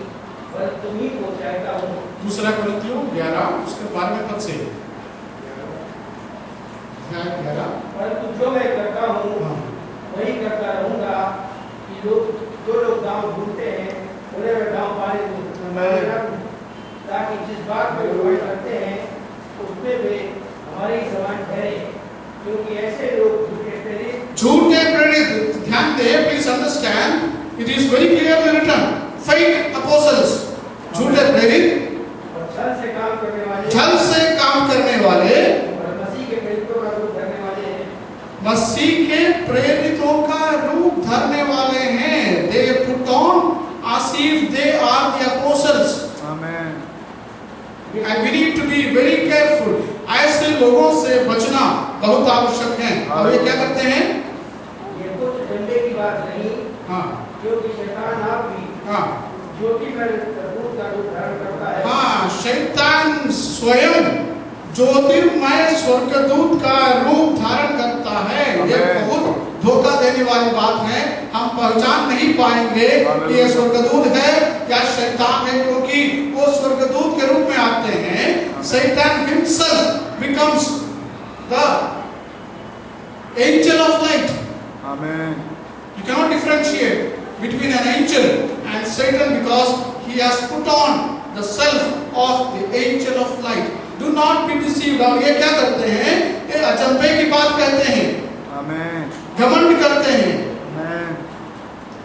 पर तुम ही को चाहता हूँ। 2 कुरिन्थियों 11 उसके 12वें पद से। 11। परंतु जो मैं करता हूँ वही करता रहूंगा कि जो लोग गाँव ढूंढते हैं उन्हें मैं गाँव पाने दूँ, ताकि जिस बात में वो करते हैं उसमें वे हमारे ही समान ठहरे, क्योंकि ऐसे लोग झूठे प्रेरित, ध्यान दे, please understand, it is very clearly written, fake apostles, झूठे प्रेरित, छल से काम करने वाले, छल से काम करने वाले, और मसीह के प्रेरितों का रूप धरने वाले हैं। मसीह के प्रेरितों का रूप धरने वाले हैं। They put on as if they are the apostles. Amen. And we need to be very careful. ऐसे लोगों से बचना बहुत आवश्यक है। और ये क्या करते हैं? ये कुछ डंडे की बात नहीं, हाँ, क्योंकि शैतान आप भी हाँ, ज्योति में प्रभु का रूप धारण करता है। हाँ, शैतान स्वयं ज्योतिर्मय स्वर्गदूत का रूप धारण करता है। ये बहुत धोखा देने वाली बात है। हम पहचान नहीं पाएंगे कि ये स्वर्गदूत है या शैतान है, क्योंकि वो स्वर्गदूत के रूप में आते हैं। शैतान himself becomes the angel of light. Amen. You cannot differentiate between an angel and Satan because he has put on the self of the angel of light. Do not be deceived. और ये क्या करते हैं? ये अचंभे की बात कहते हैं, Amen. घमंड करते हैं Amen.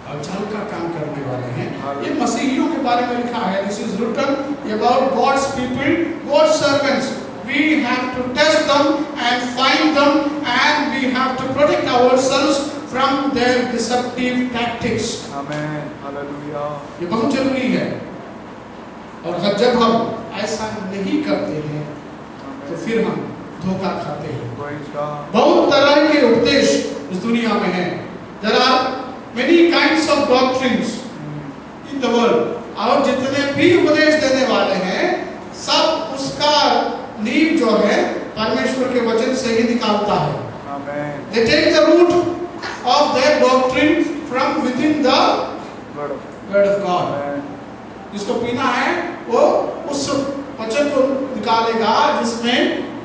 और छल का काम करने वाले हैं। ये मसीहियों के बारे में लिखा है। This is written about God's people, God's servants. We have to test them and find them, and we have to protect ourselves from their deceptive tactics. Amen. Hallelujah. ये बहुत जरूरी है। और जब हम ऐसा नहीं करते हैं तो फिर हम धोखा खाते हैं। Praise God. बहुत तरह के उपदेश इस दुनिया में हैं। There are many kinds of doctrines in the world. और जितने भी उपदेश देने वाले हैं, सब उसका नींव जो है परमेश्वर के वचन से ही निकालता है। Amen. They take the root of their doctrine from within the word of God. Amen. जिसको पीना है वो उस वचन को निकालेगा जिसमें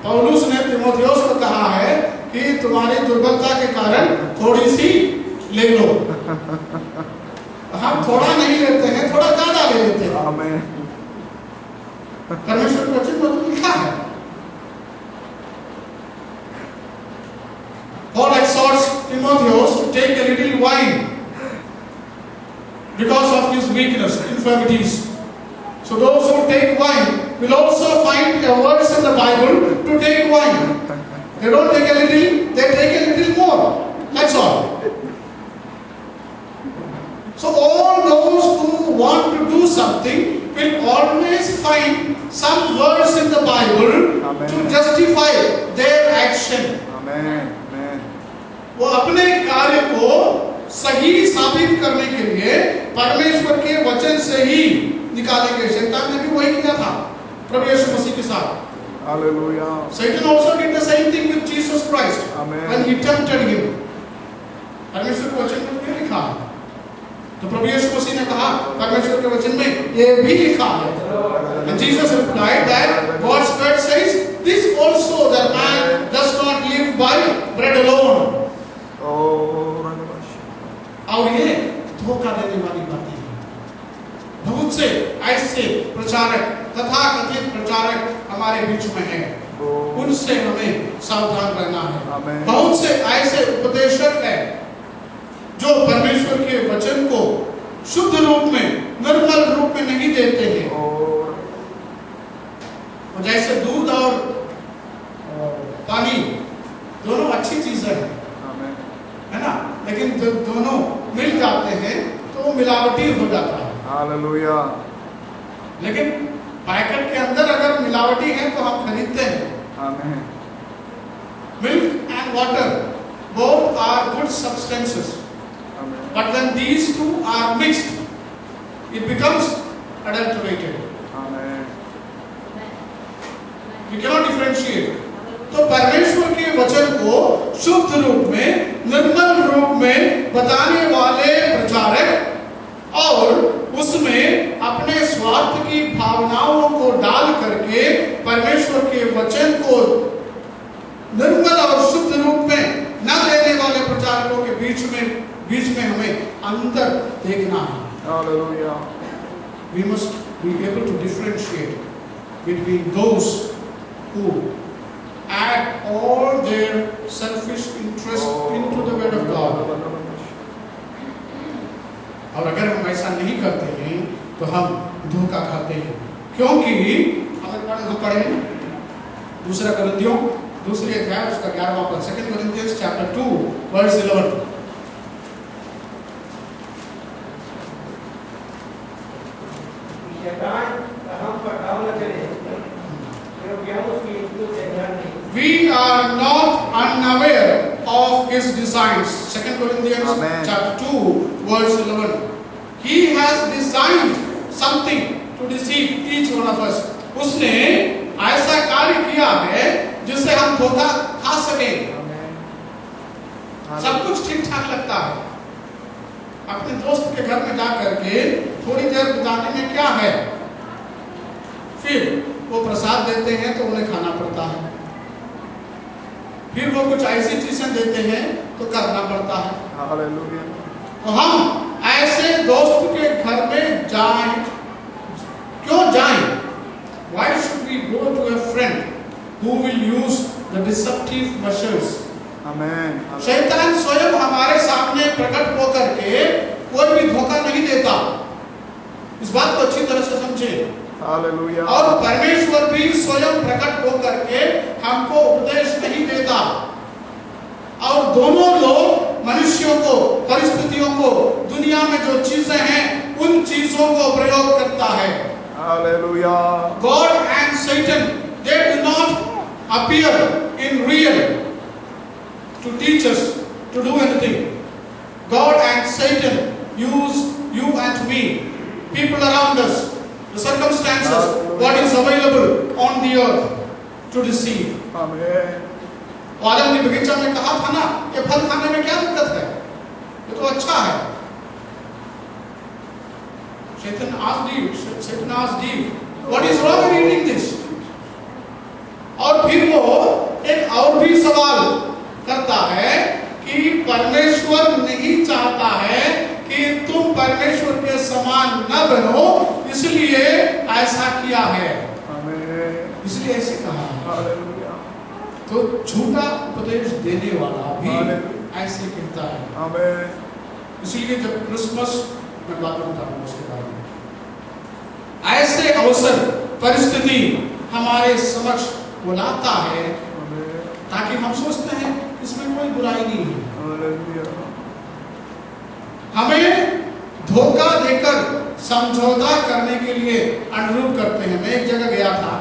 पौलुस ने तीमुथियुस को कहा है कि तुम्हारी दुर्बलता के कारण थोड़ी सी ले लो। हम थोड़ा नहीं लेते हैं, थोड़ा ज्यादा ले लेते हैं। Amen. परमेश्वर के वचन में तो लिखा है। Paul exhorts Timothy take a little wine because of his weakness, infirmities. So those who take wine will also find a verse in the Bible to take wine. They don't take a little, they take a little more. That's all. So all those who want to do something will always find some verse in the Bible Amen. to justify their action. Amen. Amen. वो अपने कार्य को सही साबित करने के लिए परमेश्वर के वचन से ही निकालेंगे। शैतान ने भी वही किया था प्रभु यीशु मसीह के साथ। Hallelujah. Satan also did the same thing with Jesus Christ Amen. when he tempted him. परमेश्वर के वचन में क्या लिखा है? तो प्रभु यीशु मसीह ने कहा परमेश्वर के वचन में ये भी लिखा है। And Jesus replied that God's word says this also, that man does not live by bread alone. Oh, और ये धोखा देने वाली बातें हैं। बहुत से ऐसे प्रचारक तथा कथित प्रचारक हमारे बीच में हैं, उनसे हमें सावधान रहना है। Amen. बहुत से ऐसे उपदेशक हैं जो परमेश्वर के वचन को शुद्ध रूप में, निर्मल रूप में नहीं देते हैं। oh, और जैसे दूध और पानी दोनों अच्छी चीजें हैं, Amen. है ना, लेकिन जब दोनों मिल जाते हैं तो वो मिलावटी हो जाता है। Hallelujah. लेकिन पैकेट के अंदर अगर मिलावटी है तो हम खरीदते हैं। Amen. Milk and water both are good substances, Amen. but when these two are mixed, it becomes adulterated. Amen. You cannot differentiate. तो परमेश्वर के वचन को शुद्ध रूप में, निर्मल रूप में बताने वाले प्रचारक और उसमें अपने स्वार्थ की भावनाओं को डाल करके परमेश्वर के वचन को निर्मल और शुद्ध रूप में न देने वाले प्रचारकों के बीच में हमें अंतर देखना है। Hallelujah. We must be able to differentiate between those who add all their selfish interest into the word of God. और अगर हम ऐसा नहीं करते हैं तो हम धोखा खाते हैं, क्योंकि हम पढ़ें दूसरा कोरिन्थियों दूसरे अध्याय उसका 11वां पद, 2 Corinthians chapter 2 verse 11। We are not unaware of his designs. 2 Corinthians Amen. chapter 2 verse 11। He has designed something to deceive each one of us. उसने ऐसा कार्य किया है जिससे हम धोखा खा सके। सब कुछ ठीक ठाक लगता है, अपने दोस्त के घर में जा करके थोड़ी देर बिताने में क्या है, फिर वो प्रसाद देते हैं तो उन्हें खाना पड़ता है, फिर वो कुछ ऐसी चीजें देते हैं तो करना पड़ता है। Hallelujah. तो हम ऐसे दोस्त के घर में जाएं, क्यों जाएं? Why should we go to a friend who will use the deceptive measures? Amen. शैतान स्वयं हमारे सामने प्रकट होकर के कोई भी धोखा नहीं देता, इस बात को अच्छी तरह से समझे। Hallelujah. और परमेश्वर भी स्वयं प्रकट होकर के हमको उपदेश नहीं देता, और दोनों लोग मनुष्यों को, परिस्थितियों को, दुनिया में जो चीजें हैं उन चीजों को प्रयोग करता है। Hallelujah. God and Satan, they do not appear in real to teach us to do anything. God and Satan use you and me, people around us, the circumstances, what is available on the earth to deceive. Amen. आदम ने बगीचा में कहा था ना कि फल खाने में क्या दिक्कत है, ये तो अच्छा है। Satan asked Eve, what is wrong in eating this? और फिर वो एक और भी सवाल करता है कि परमेश्वर नहीं चाहता है कि तुम परमेश्वर के समान न बनो, इसलिए ऐसा किया है, इसलिए ऐसे कहा है। तो झूठा उपदेश देने वाला भी ऐसे कहता है। Amen. इसलिए जब क्रिसमस में बात बताऊंगा उसके बारे में, ऐसे अवसर परिस्थिति हमारे समक्ष वो लाता है Amen. ताकि हम सोचते हैं इसमें कोई बुराई नहीं है। Hallelujah. हमें धोखा देकर समझौता करने के लिए अनुरोध करते हैं। मैं एक जगह गया था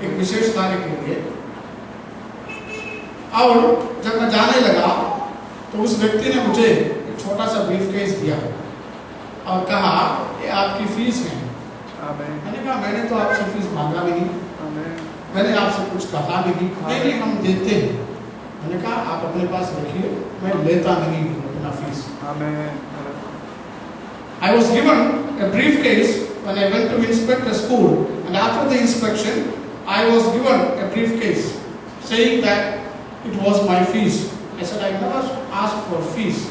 एक विशेष कार्य के लिए, और जब मैं जाने लगा तो उस व्यक्ति ने मुझे एक छोटा सा ब्रीफकेस दिया और कहा ये आपकी फीस है। Amen. मैंने कहा मैंने तो आपसे फीस मांगा नहीं, Amen. मैंने आपसे कुछ कहा नहीं। नहीं हम देते हैं। मैंने कहा आप अपने पास रखिए, मैं लेता नहीं हूँ अपना fees. Amen. I was given a briefcase when I went to inspect a school, and after the inspection, I was given a briefcase saying that it was my fees. I said I never asked for fees,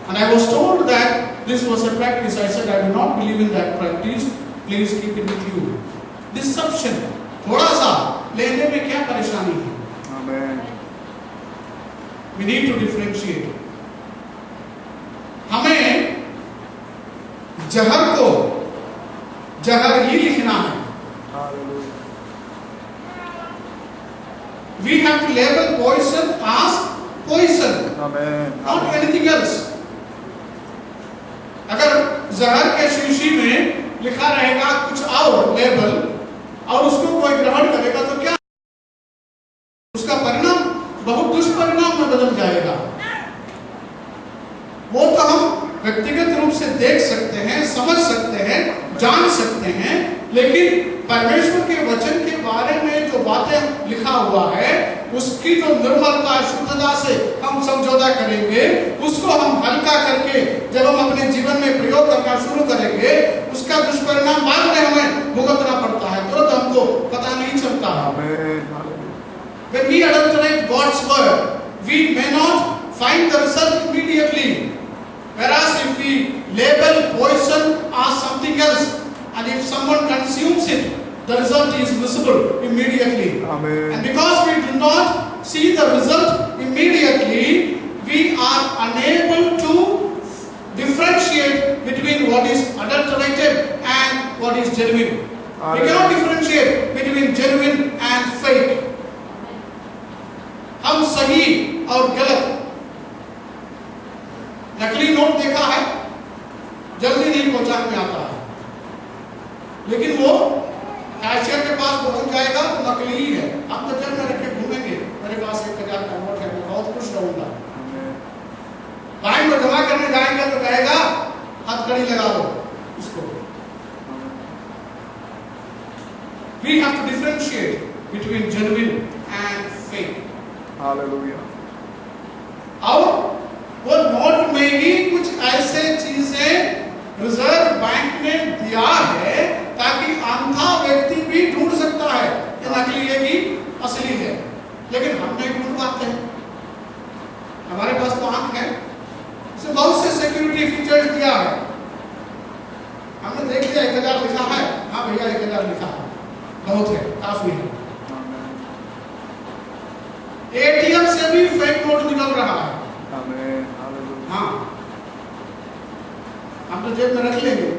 and I was told that this was a practice. I said I do not believe in that practice. Please keep it with you. Deception. थोड़ा सा लेने में क्या परेशानी है? Amen. We need to differentiate. हमें जहर को जहर ही लिखना है। Hallelujah. We have to label poison as poison, Amen. not anything else. अगर जहर के शीशी में लिखा रहेगा कुछ और लेबल और उसको कोई ग्रहण करेगा तो क्या उसका परिणाम बहुत दुष्परिणाम में बदल जाएगा। वो तो हम व्यक्तिगत रूप से देख सकते हैं, समझ सकते हैं, जान सकते हैं, लेकिन परमेश्वर के वचन के बारे में जो बातें लिखा हुआ है उसकी जो निर्मलता शुद्धता से हम समझौता करेंगे, उसको हम हल्का करके जब हम अपने जीवन में प्रयोग करना शुरू करेंगे, उसका दुष्परिणाम बाद में हमें भुगतना पड़ता है, तुरंत हमको पता नहीं चलता है। Amen. When we adulterate God's word, we may not find the result immediately. Whereas if we label poison as something else, and if someone consumes it, the result is visible immediately. Amen. And because we do not see the result immediately, we are unable to differentiate between what is adulterated and what is genuine. We cannot differentiate between genuine and fake. हम सही और गलत, नकली नोट देखा है, जल्दी नहीं पहचान में आता है, लेकिन वो कैशियर के पास पहुंच जाएगा तो नकली ही है। आप तो जेब में रख के घूमेंगे, मेरे पास 1000 का नोट है, मैं बहुत खुश रहूंगा। बैंक में जमा करने जाएंगे तो कहेगा हथकड़ी लगा लो इसको। We have to differentiate between genuine and fake. Hallelujah. और वो नोट में ही कुछ ऐसे चीजें रिजर्व बैंक ने दिया है ताकि अंधा व्यक्ति भी ढूंढ सकता है कि नकली है कि असली है, लेकिन हम नहीं ढूंढ पाते हैं। हमारे पास तो आंख है, इसमें बहुत से सिक्योरिटी फीचर्स दिया है, हमने देख लिया 1000 लिखा है, हाँ भैया 1000 लिखा है, बहुत है, काफी है। एटीएम से भी फेक नोट निकल रहा है। Amen. Hallelujah. हाँ, हम तो जेब में रख लेंगे,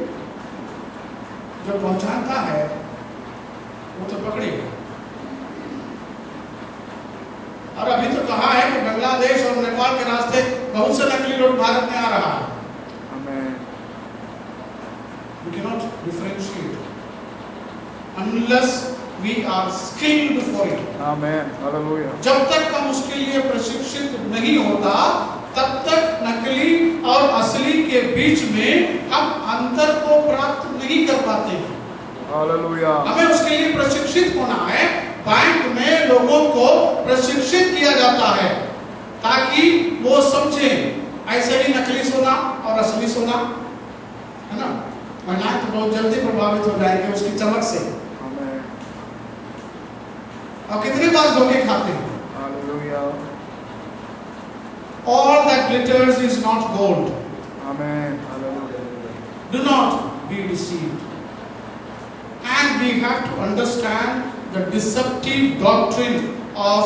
जो पहचानता है वो तो पकड़ेगा। और अभी तो कहा है कि बांग्लादेश और नेपाल के रास्ते बहुत से नकली नोट भारत में आ रहा है। Amen. We cannot differentiate unless we are skilled for it. Amen. Hallelujah. जब तक हम उसके लिए प्रशिक्षित नहीं होता, तब तक नकली और असली के बीच में हम अंतर को प्राप्त नहीं कर पाते हैं। Hallelujah. हमें उसके लिए प्रशिक्षित होना है। बैंक में लोगों को प्रशिक्षित किया जाता है ताकि वो समझें ऐसे ही नकली सोना और असली सोना, है ना। महिलाएं तो बहुत जल्दी प्रभावित हो जाएंगे उसकी चमक से, Amen. और कितनी बार धोखे खाते हैं। Hallelujah. All that glitters is not gold. Amen. Hallelujah. Do not be deceived. And we have to understand the deceptive doctrine of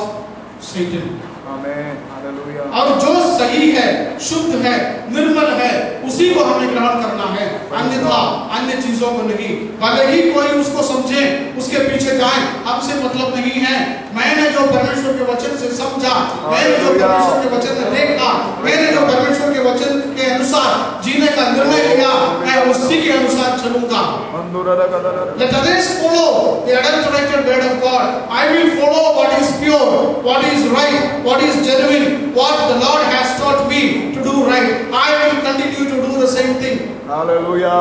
Satan. Amen hallelujah और जो सही है, शुद्ध है, निर्मल है, उसी को हमें ग्रहण करना है, अन्यथा अन्य चीजों को नहीं। भले ही कोई उसको समझे, उसके पीछे जाए, हमसे मतलब नहीं है। मैंने जो परमेश्वर के वचन से समझा, मैंने जो परमेश्वर के वचन में देखा, मैंने जो परमेश्वर के वचन के अनुसार जीने का निर्णय लिया, मैं उसी के अनुसार चलूंगा। Let others follow the adulterated word of God. I will follow what is pure, what is right, what is genuine, what the Lord has taught me to do right. I will continue to do the same thing. Hallelujah.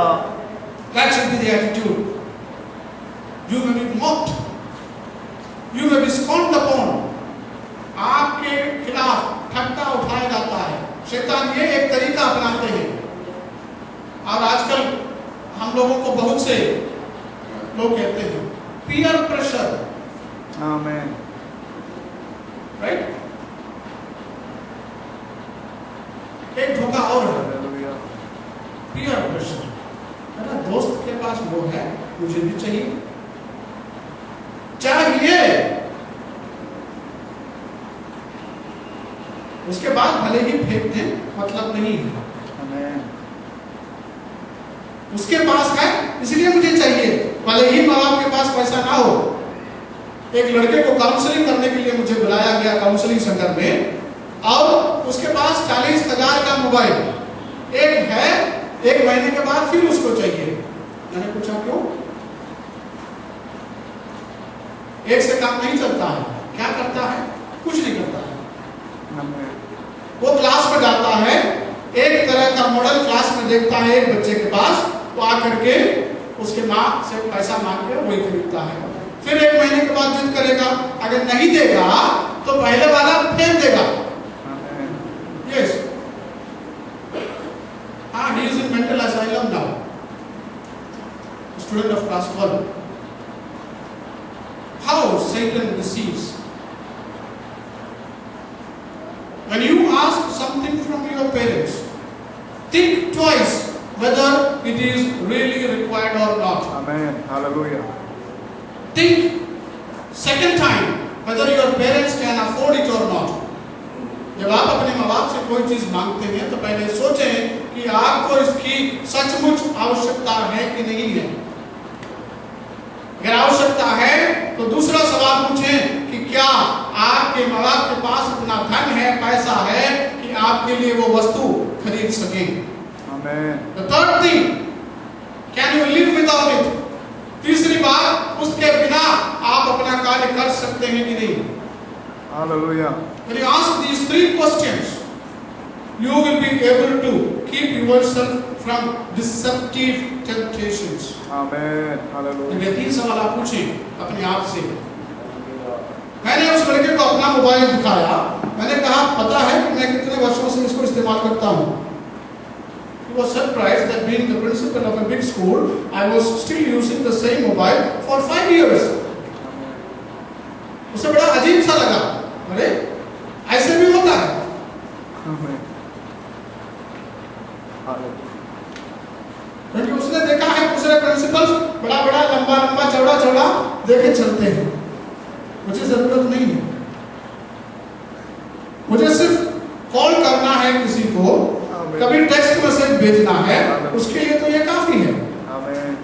That should be the attitude. You may be mocked, you may be scorned upon. आपके खिलाफ ठट्टा उठाया जाता है। शैतान ये एक तरीका अपनाते हैं। और आजकल हम लोगों को बहुत से लोग कहते हैं पीयर प्रेशर, आमेन, राइट? एक धोखा और है, हालेलुया, पीयर प्रेशर। मेरा दोस्त के पास वो है, मुझे भी चाहिए। उसके बाद भले ही फेंक दें, मतलब नहीं है। आमेन, उसके पास है इसलिए मुझे चाहिए, भले ही माँ बाप के पास पैसा ना हो। एक लड़के को काउंसलिंग करने के लिए मुझे बुलाया गया काउंसलिंग सेंटर में, और उसके पास 40,000 का मोबाइल एक है, एक महीने के बाद फिर उसको चाहिए। मैंने पूछा क्यों? एक से काम नहीं चलता है। क्या करता है? कुछ नहीं करता है। आमेन, वो क्लास में जाता है, एक तरह का मॉडल क्लास में देखता है एक बच्चे के पास, तो आकर के उसके माँ से पैसा मांग के वही खरीदता है। फिर एक महीने के बाद जिद करेगा, अगर नहीं देगा तो पहले वाला फेंक देगा। यस, हाँ, he is in mental asylum now, student of class 12. How Satan deceives. When you ask something from your parents, think twice whether it is really required or not. Amen, hallelujah, Think second time whether your parents can afford it or not. जब आप अपने माँ बाप से कोई चीज मांगते हैं तो पहले सोचें कि आपको इसकी सचमुच आवश्यकता है कि नहीं है। अगर आवश्यकता है तो दूसरा सवाल पूछें कि क्या आपके माँ बाप के पास इतना धन है, पैसा है कि आपके लिए वो वस्तु खरीद सके। आमेन, The third thing, can you live without it? तीसरी बात, उसके बिना आप अपना कार्य कर सकते हैं कि नहीं? Hallelujah, When you ask these three questions, you will be able to keep yourself from deceptive temptations. Amen, hallelujah, ये तीन सवाल आप पूछें अपने आप से। मैंने उस लड़के को अपना मोबाइल दिखाया, मैंने कहा पता है कि मैं कितने वर्षों से इसको इस्तेमाल करता हूँ। He was surprised that being the principal of a big school, I was still using the same mobile for 5 years. उसे बड़ा अजीब सा लगा, अरे ऐसे भी होता है। आमेन, हालेलुया, क्योंकि उसने देखा है दूसरे प्रिंसिपल्स बड़ा बड़ा लंबा लंबा चौड़ा चौड़ा देखे चलते हैं, मुझे जरूरत नहीं है। मुझे सिर्फ कॉल करना है किसी को, कभी टेक्स्ट मैसेज भेजना है, उसके लिए तो ये काफी है। आमेन,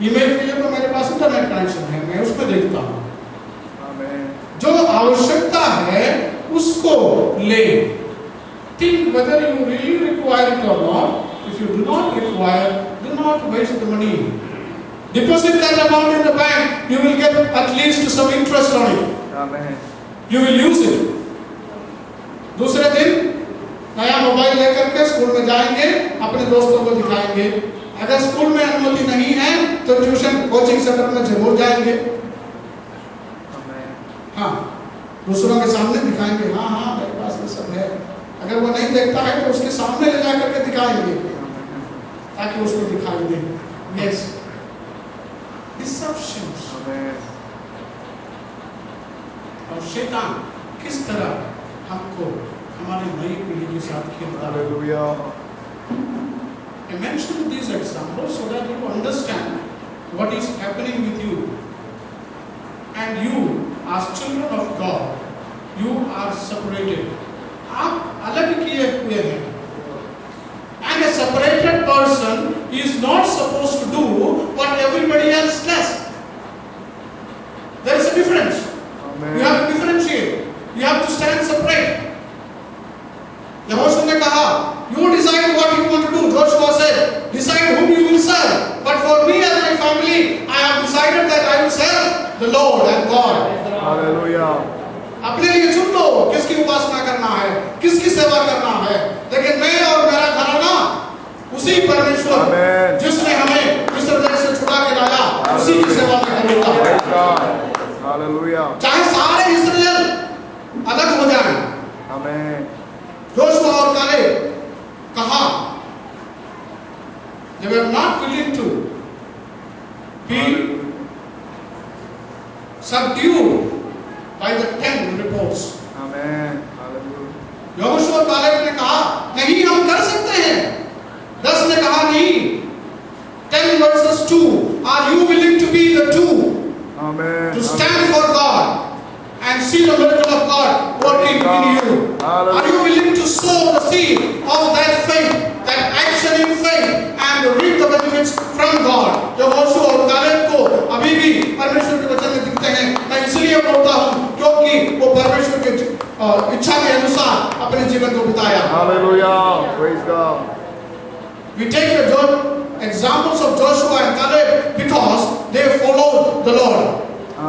ईमेल के लिए तो मेरे पास इंटरनेट कनेक्शन है, मैं उसमें देखता हूँ। आमेन, जो आवश्यकता है उसको ले। Think whether you really require it or not. If you do not require, do not waste the money. Deposit that amount in the bank, you will get at least some interest on it. Amen, You will use it. दूसरे दिन नया मोबाइल लेकर के स्कूल में जाएंगे, अपने दोस्तों को दिखाएंगे। अगर स्कूल में अनुमति नहीं है तो ट्यूशन कोचिंग सेंटर में जरूर जाएंगे। आमेन, हाँ, दूसरों के सामने दिखाएंगे, हाँ हाँ मेरे पास ये सब है। अगर वो नहीं देखता है तो उसके सामने ले जाकर के दिखाएंगे ताकि उसको दिखाई दे। Yes, deceptions। आमेन, और शैतान किस तरह हमको हमारे नई पीढ़ी के साथ खेलता है। Hallelujah, I mentioned these examples so that you understand what is happening with you and you as children of God, you are separated. आप अलग किए हुए हैं. And a separated person is not supposed to do what everybody else does. There is a difference. Amen. You have to differentiate. You have to stand separate. यहोशू ने कहा, you decide what you want to do. Joshua said, decide whom you will serve. But for me and my family, I have decided that I will serve the Lord and God. Hallelujah. अपने लिए चुन लो किसकी उपासना करना है, किसकी सेवा करना है, लेकिन मैं और मेरा घराना उसी परमेश्वर Amen. जिसने हमें मिस्र देश से छुड़ा के लाया, उसी की सेवा में करूंगा. Praise God. Hallelujah. चाहे सारे इस्राएल अलग हो जाएं. Amen. जोशुआ और कालेब कहा, they were not willing to be subdued by the 10 reports. Amen. Hallelujah. यहोशू और कालेब ने कहा, नहीं हम कर सकते हैं. 10 ने कहा नहीं. 10 verses 2, are you willing to be the 2 Amen. to stand for God and see the miracle of God working in you? Hallelujah. Are you willing to sow the seed of that faith, that action in faith, and reap the benefits from God? यहोशू और कालेब को अभी भी परमेश्वर के वचन में दिखते हैं. मैं इसलिए बोलता हूँ क्योंकि वो परमेश्वर के इच्छा के अनुसार अपने जीवन को बिताया. Hallelujah. Praise God. We take the examples of Joshua and Caleb because they followed the Lord.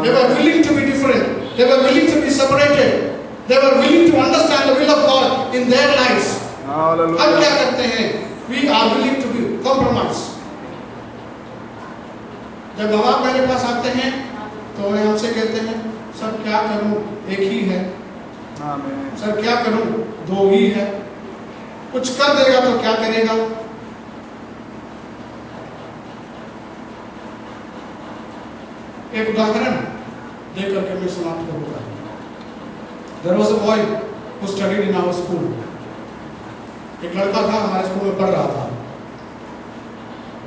They were willing to be different. They were willing to be separated. They were willing to understand the will of God in their lives. हम क्या Hallelujah. करते हैं? We are willing to be compromise. जब बाबा मेरे पास आते हैं तो वे हमसे कहते हैं, सर क्या करूं, एक ही है. Amen. सर क्या करूं, दो ही है. कुछ कर देगा तो क्या करेगा. एक उदाहरण देकर के मैं समाप्त करूंगा. There was a boy who studied in our school. एक लड़का था हमारे स्कूल में पढ़ रहा था.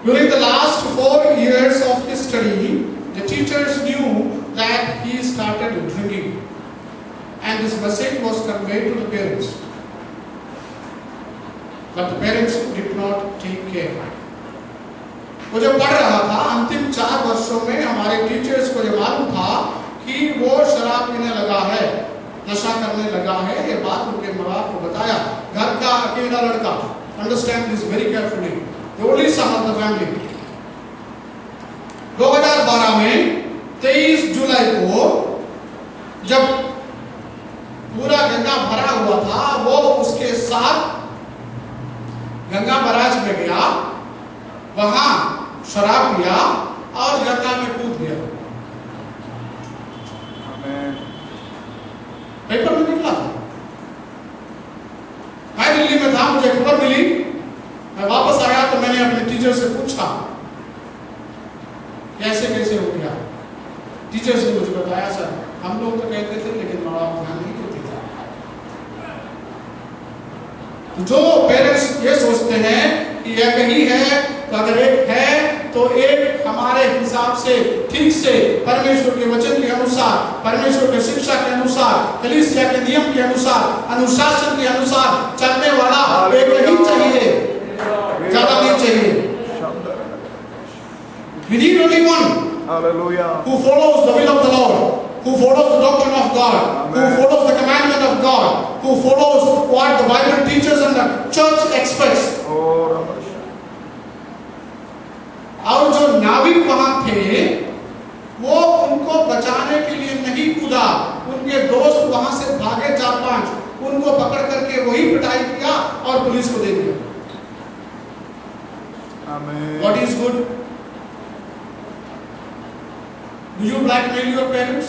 During the last 4 years of his study, the teachers knew that he started drinking, and this message was conveyed to the parents. But the parents did not take care. वो जब पढ़ रहा था, अंतिम 4 वर्षों में हमारे टीचर्स को ये मालूम था कि वो शराब पीने लगा है, नशा करने लगा है. ये बात उनके माँ बाप को बताया. घर का अकेला लड़का. Understand this very carefully. The only son of the family. 2012 में 23 जुलाई को जब पूरा गंगा भरा हुआ था, वो उसके साथ गंगा बराज में गया, वहां शराब पिया और गंगा में कूद गया. Amen. पेपर में निकला था. मैं दिल्ली में था, मुझे खबर मिली. मैं वापस आया तो मैंने अपने टीचर से पूछा कैसे कैसे हो गया. टीचर्स ने मुझे बताया, सर हम लोग तो कहते थे लेकिन माँ बाप ध्यान नहीं देते थे. तो जो पेरेंट्स ये सोचते हैं कि एक ही है, तो अगर एक है तो एक हमारे हिसाब से ठीक से परमेश्वर के वचन के अनुसार, परमेश्वर के शिक्षा के अनुसार, कलीसिया के नियम के अनुसार, अनुशासन के अनुसार चलने वाला एक ही चाहिए, ज्यादा नहीं चाहिए. We need only one. Hallelujah. Who follows the will of the Lord, who follows the doctrine of God, Amen. who follows the commandment of God, who follows what the Bible teaches and the church expects. Oh, Ramesh. और जो नाविक वहां थे, वो उनको बचाने के लिए नहीं कूदा. उनके दोस्त वहां से भागे 4-5, उनको पकड़ करके वही पिटाई किया और पुलिस को दे दिया. Amen. What is good? Do you blackmail your parents?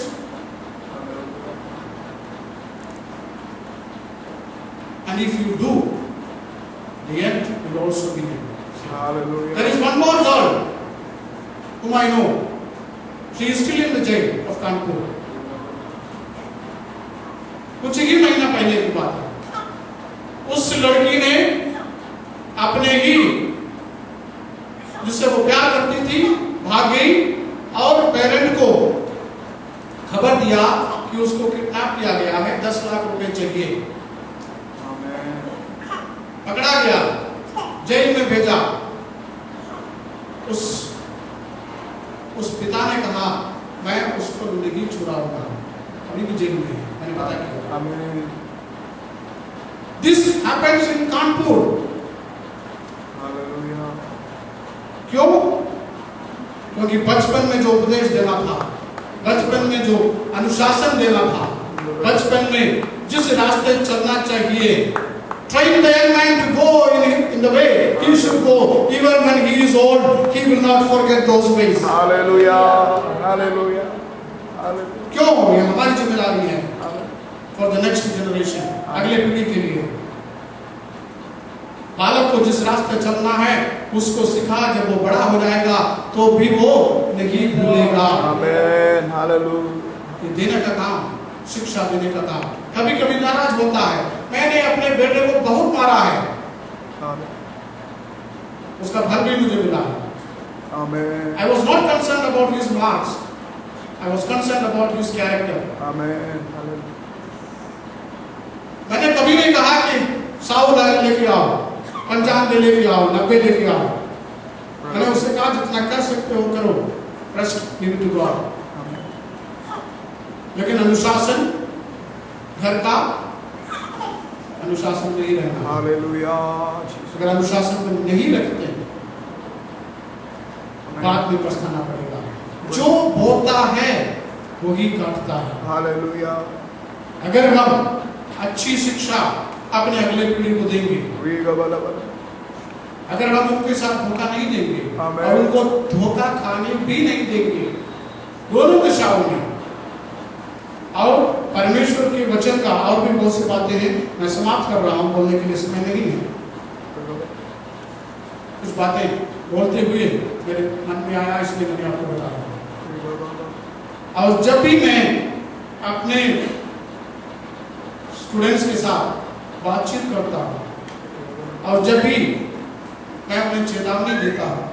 And if you do, the end will also be good. Hallelujah. There is one more girl whom I know. She is still in the jail of Kanpur. कुछ ही महीना पहले की बात है. उस लड़की ने अपने ही जिससे वो प्यार करती थी भाग गई और पेरेंट को खबर दिया भेजा, उस पिता ने कहा मैं उसको नहीं छुड़ाऊंगा, अभी भी जेल में है, मैंने पता किया। आमीन। This happens in Kanpur. Hallelujah. क्यों? क्योंकि बचपन में जो उपदेश देना था, बचपन में जो अनुशासन देना था, बचपन में जिस रास्ते चलना चाहिए, train the young man to go in the way he should go. Even when he is old, he will not forget those ways. Hallelujah. Hallelujah. Hallelujah. क्यों? ये हमारी जिम्मेदारी है for the next generation, अगले पीढ़ी के लिए। बालक को जिस रास्ते चलना है उसको सिखा, जब वो बड़ा हो जाएगा तो भी वो नहीं भूलेगा। आमीन। हालेलुया। ये देने का काम, शिक्षा देने का काम। कभी कभी नाराज होता है, मैंने अपने बेटे को बहुत मारा है, उसका फल भी मुझे मिला है। आमीन। I was not concerned about his marks, I was concerned about his character. आमीन। हालेलुया। मैंने कभी नहीं कहा कि 100 लेके आओ, 95 लेके आओ, 90 लेके आओ। मैंने उससे कहा जितना कर सकते हो करो, ट्रस्ट गिव टू गॉड। लेकिन अनुशासन, घर का अनुशासन नहीं रहना। हालेलुया। अगर अनुशासन में नहीं रखते बाद में पछताना पड़ेगा। जो बोता है वही काटता है। हालेलुया। अगर हम अच्छी शिक्षा अपने अगले पीढ़ी को देंगे, अगर हम उनके साथ धोखा नहीं देंगे और उनको धोखा खाने भी नहीं देंगे, दोनों दिशाओं में, और परमेश्वर के वचन का और भी बहुत सी बातें हैं, मैं समाप्त कर रहा हूं, बोलने के लिए समय नहीं है। कुछ बातें बोलते हुए मेरे मन में आया, इसलिए मैंने आपको बताया। और जब भी मैं अपने स्टूडेंट्स के साथ बातचीत करता हूं और जब भी मैं अपने चेतावनी देता हूं,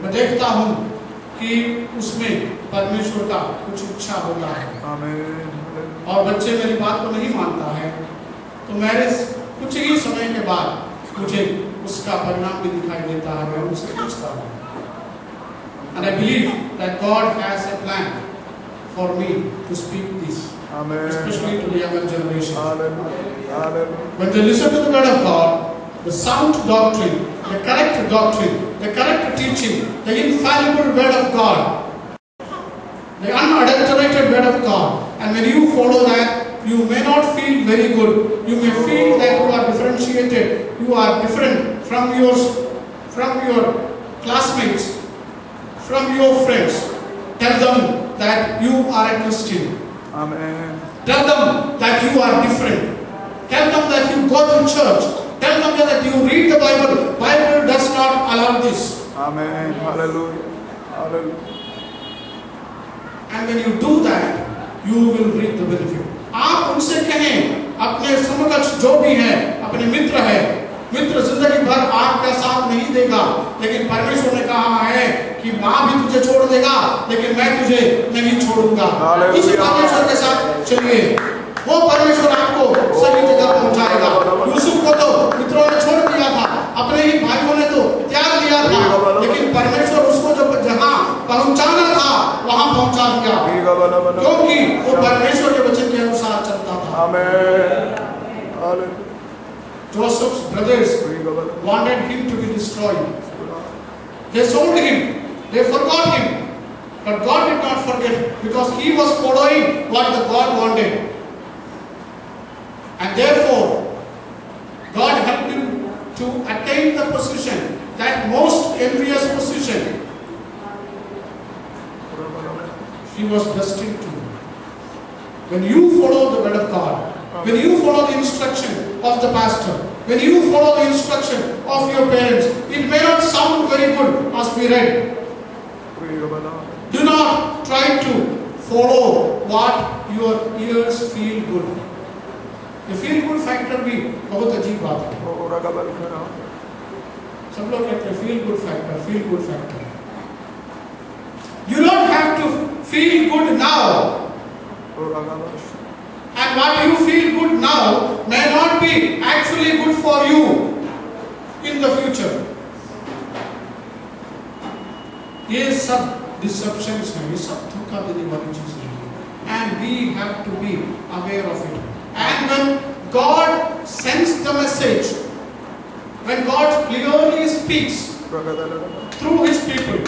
मैं देखता हूं कि उसमें परमेश्वर का कुछ इच्छा होता है। आमीन। और बच्चे मेरी बात को नहीं मानता है तो मेरे कुछ ही समय के बाद मुझे उसका परिणाम भी दिखाई देता है। मैं उनसे पूछता हूँ, and I believe that God has a plan for me to speak this, especially to the younger generation. When they listen to the word of God, the sound doctrine, the correct doctrine, the correct teaching, the infallible word of God, the unadulterated word of God, and when you follow that, you may not feel very good. You may feel that you are differentiated, you are different from your classmates, from your friends. Tell them that you are a Christian. Amen. Tell them that you are different. Tell them that you go to church. Tell them that you read the Bible. Bible does not allow this. Amen. Hallelujah. Hallelujah. And when you do that, you will reap the benefit. आप उनसे कहें, अपने समकक्ष जो भी है, अपने मित्र है, मित्र जिंदगी भर आपका साथ नहीं देगा, लेकिन परमेश्वर ने कहा है कि माँ भी तुझे छोड़ देगा, लेकिन मैं तुझे नहीं छोड़ूंगा। उस परमेश्वर के साथ चलिए, वो परमेश्वर आपको सही जगह पहुंचाएगा। यूसुफ को तो मित्रों ने छोड़ दिया था, अपने ही भाइयों ने तो त्याग दिया था, लेकिन परमेश्वर उसको जब जहाँ पहुंचाना था वहां पहुंचा दिया, क्योंकि वो परमेश्वर के वचन के अनुसार चलता था। Amen. Joseph's brothers wanted him to be destroyed. They sold him, they forgot him, but God did not forget, because he was following what the God wanted. And therefore, God helped him to attain the position, that most envious position he was destined to. When you follow the word of God, when you follow the instruction of the pastor, when you follow the instruction of your parents, it may not sound very good as we read. Do not try to follow what your ears feel good. The feel good factor भी बहुत अजीब बात है। सब लोग कहते हैं feel good factor, feel good factor. You don't have to feel good now. And what you feel good now may not be actually good for you in the future. ये सब डिसेप्शंस हैं, ये सब धोखा देने वाली चीजें हैं, and we have to be aware of it. And when God sends the message, when God clearly speaks through His people,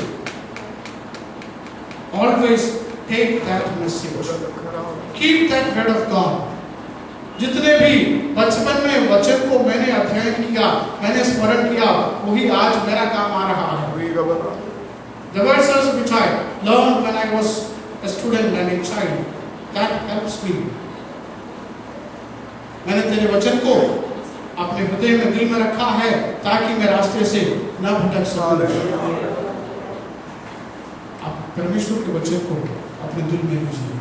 always take that message, keep that word of God. जितने भी बचपन में वचन को मैंने अध्ययन किया, मैंने स्मरण किया, वही आज मेरा काम आ रहा है. The verses which I learned when I was a student and a child, that helps me. मैंने तेरे वचन को अपने हृदय में, दिल में रखा है ताकि मैं रास्ते से न भटक सकूं. आप परमेश्वर के वचन को अपने दिल में लीजिए.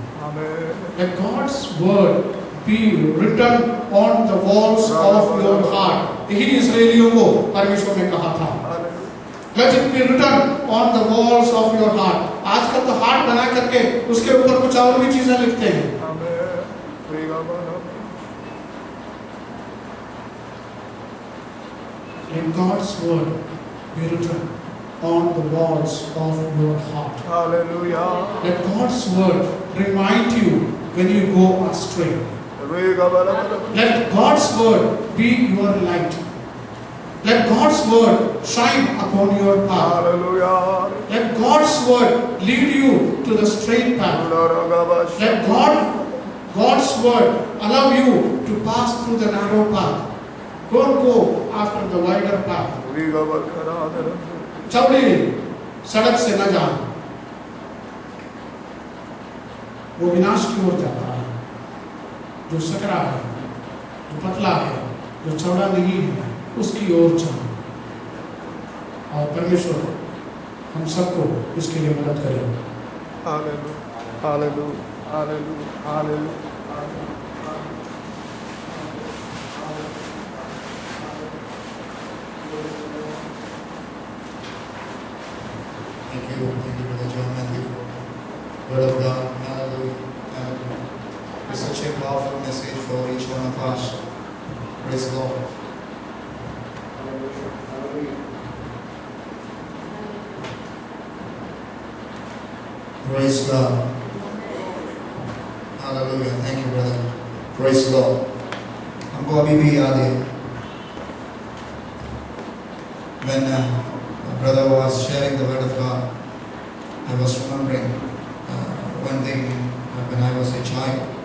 Let God's word be written on the walls of your heart. यही इस्राएलियों को परमेश्वर ने कहा था. Let it be written on the walls of your heart. आजकल तो हार्ट बना करके उसके ऊपर कुछ और भी चीजें लिखते हैं. Let God's word be written on the walls of your heart. Hallelujah. Let God's word remind you when you go astray. Let God's word be your light. Let God's word shine upon your path. Hallelujah. Let God's word lead you to the straight path. Let God's word allow you to pass through the narrow path. Don't go after the wider path. चौड़ी सड़क से न जाओ, वो विनाश की ओर जाता है. जो सकरा है, जो पतला है, जो चौड़ा नहीं है, उसकी ओर चलो. और परमेश्वर हम सबको इसके लिए मदद करें. Hallelujah. Hallelujah. Hallelujah. Hallelujah. Thank you, Brother John Matthew, for word of God. Hallelujah. Hallelujah. It's such a powerful message for each one of us. Praise the Lord. Praise God. Hallelujah. Thank you, brother. Praise the Lord. हमको अभी भी याद है when brother was sharing the word of God, I was remembering one thing when I was a child.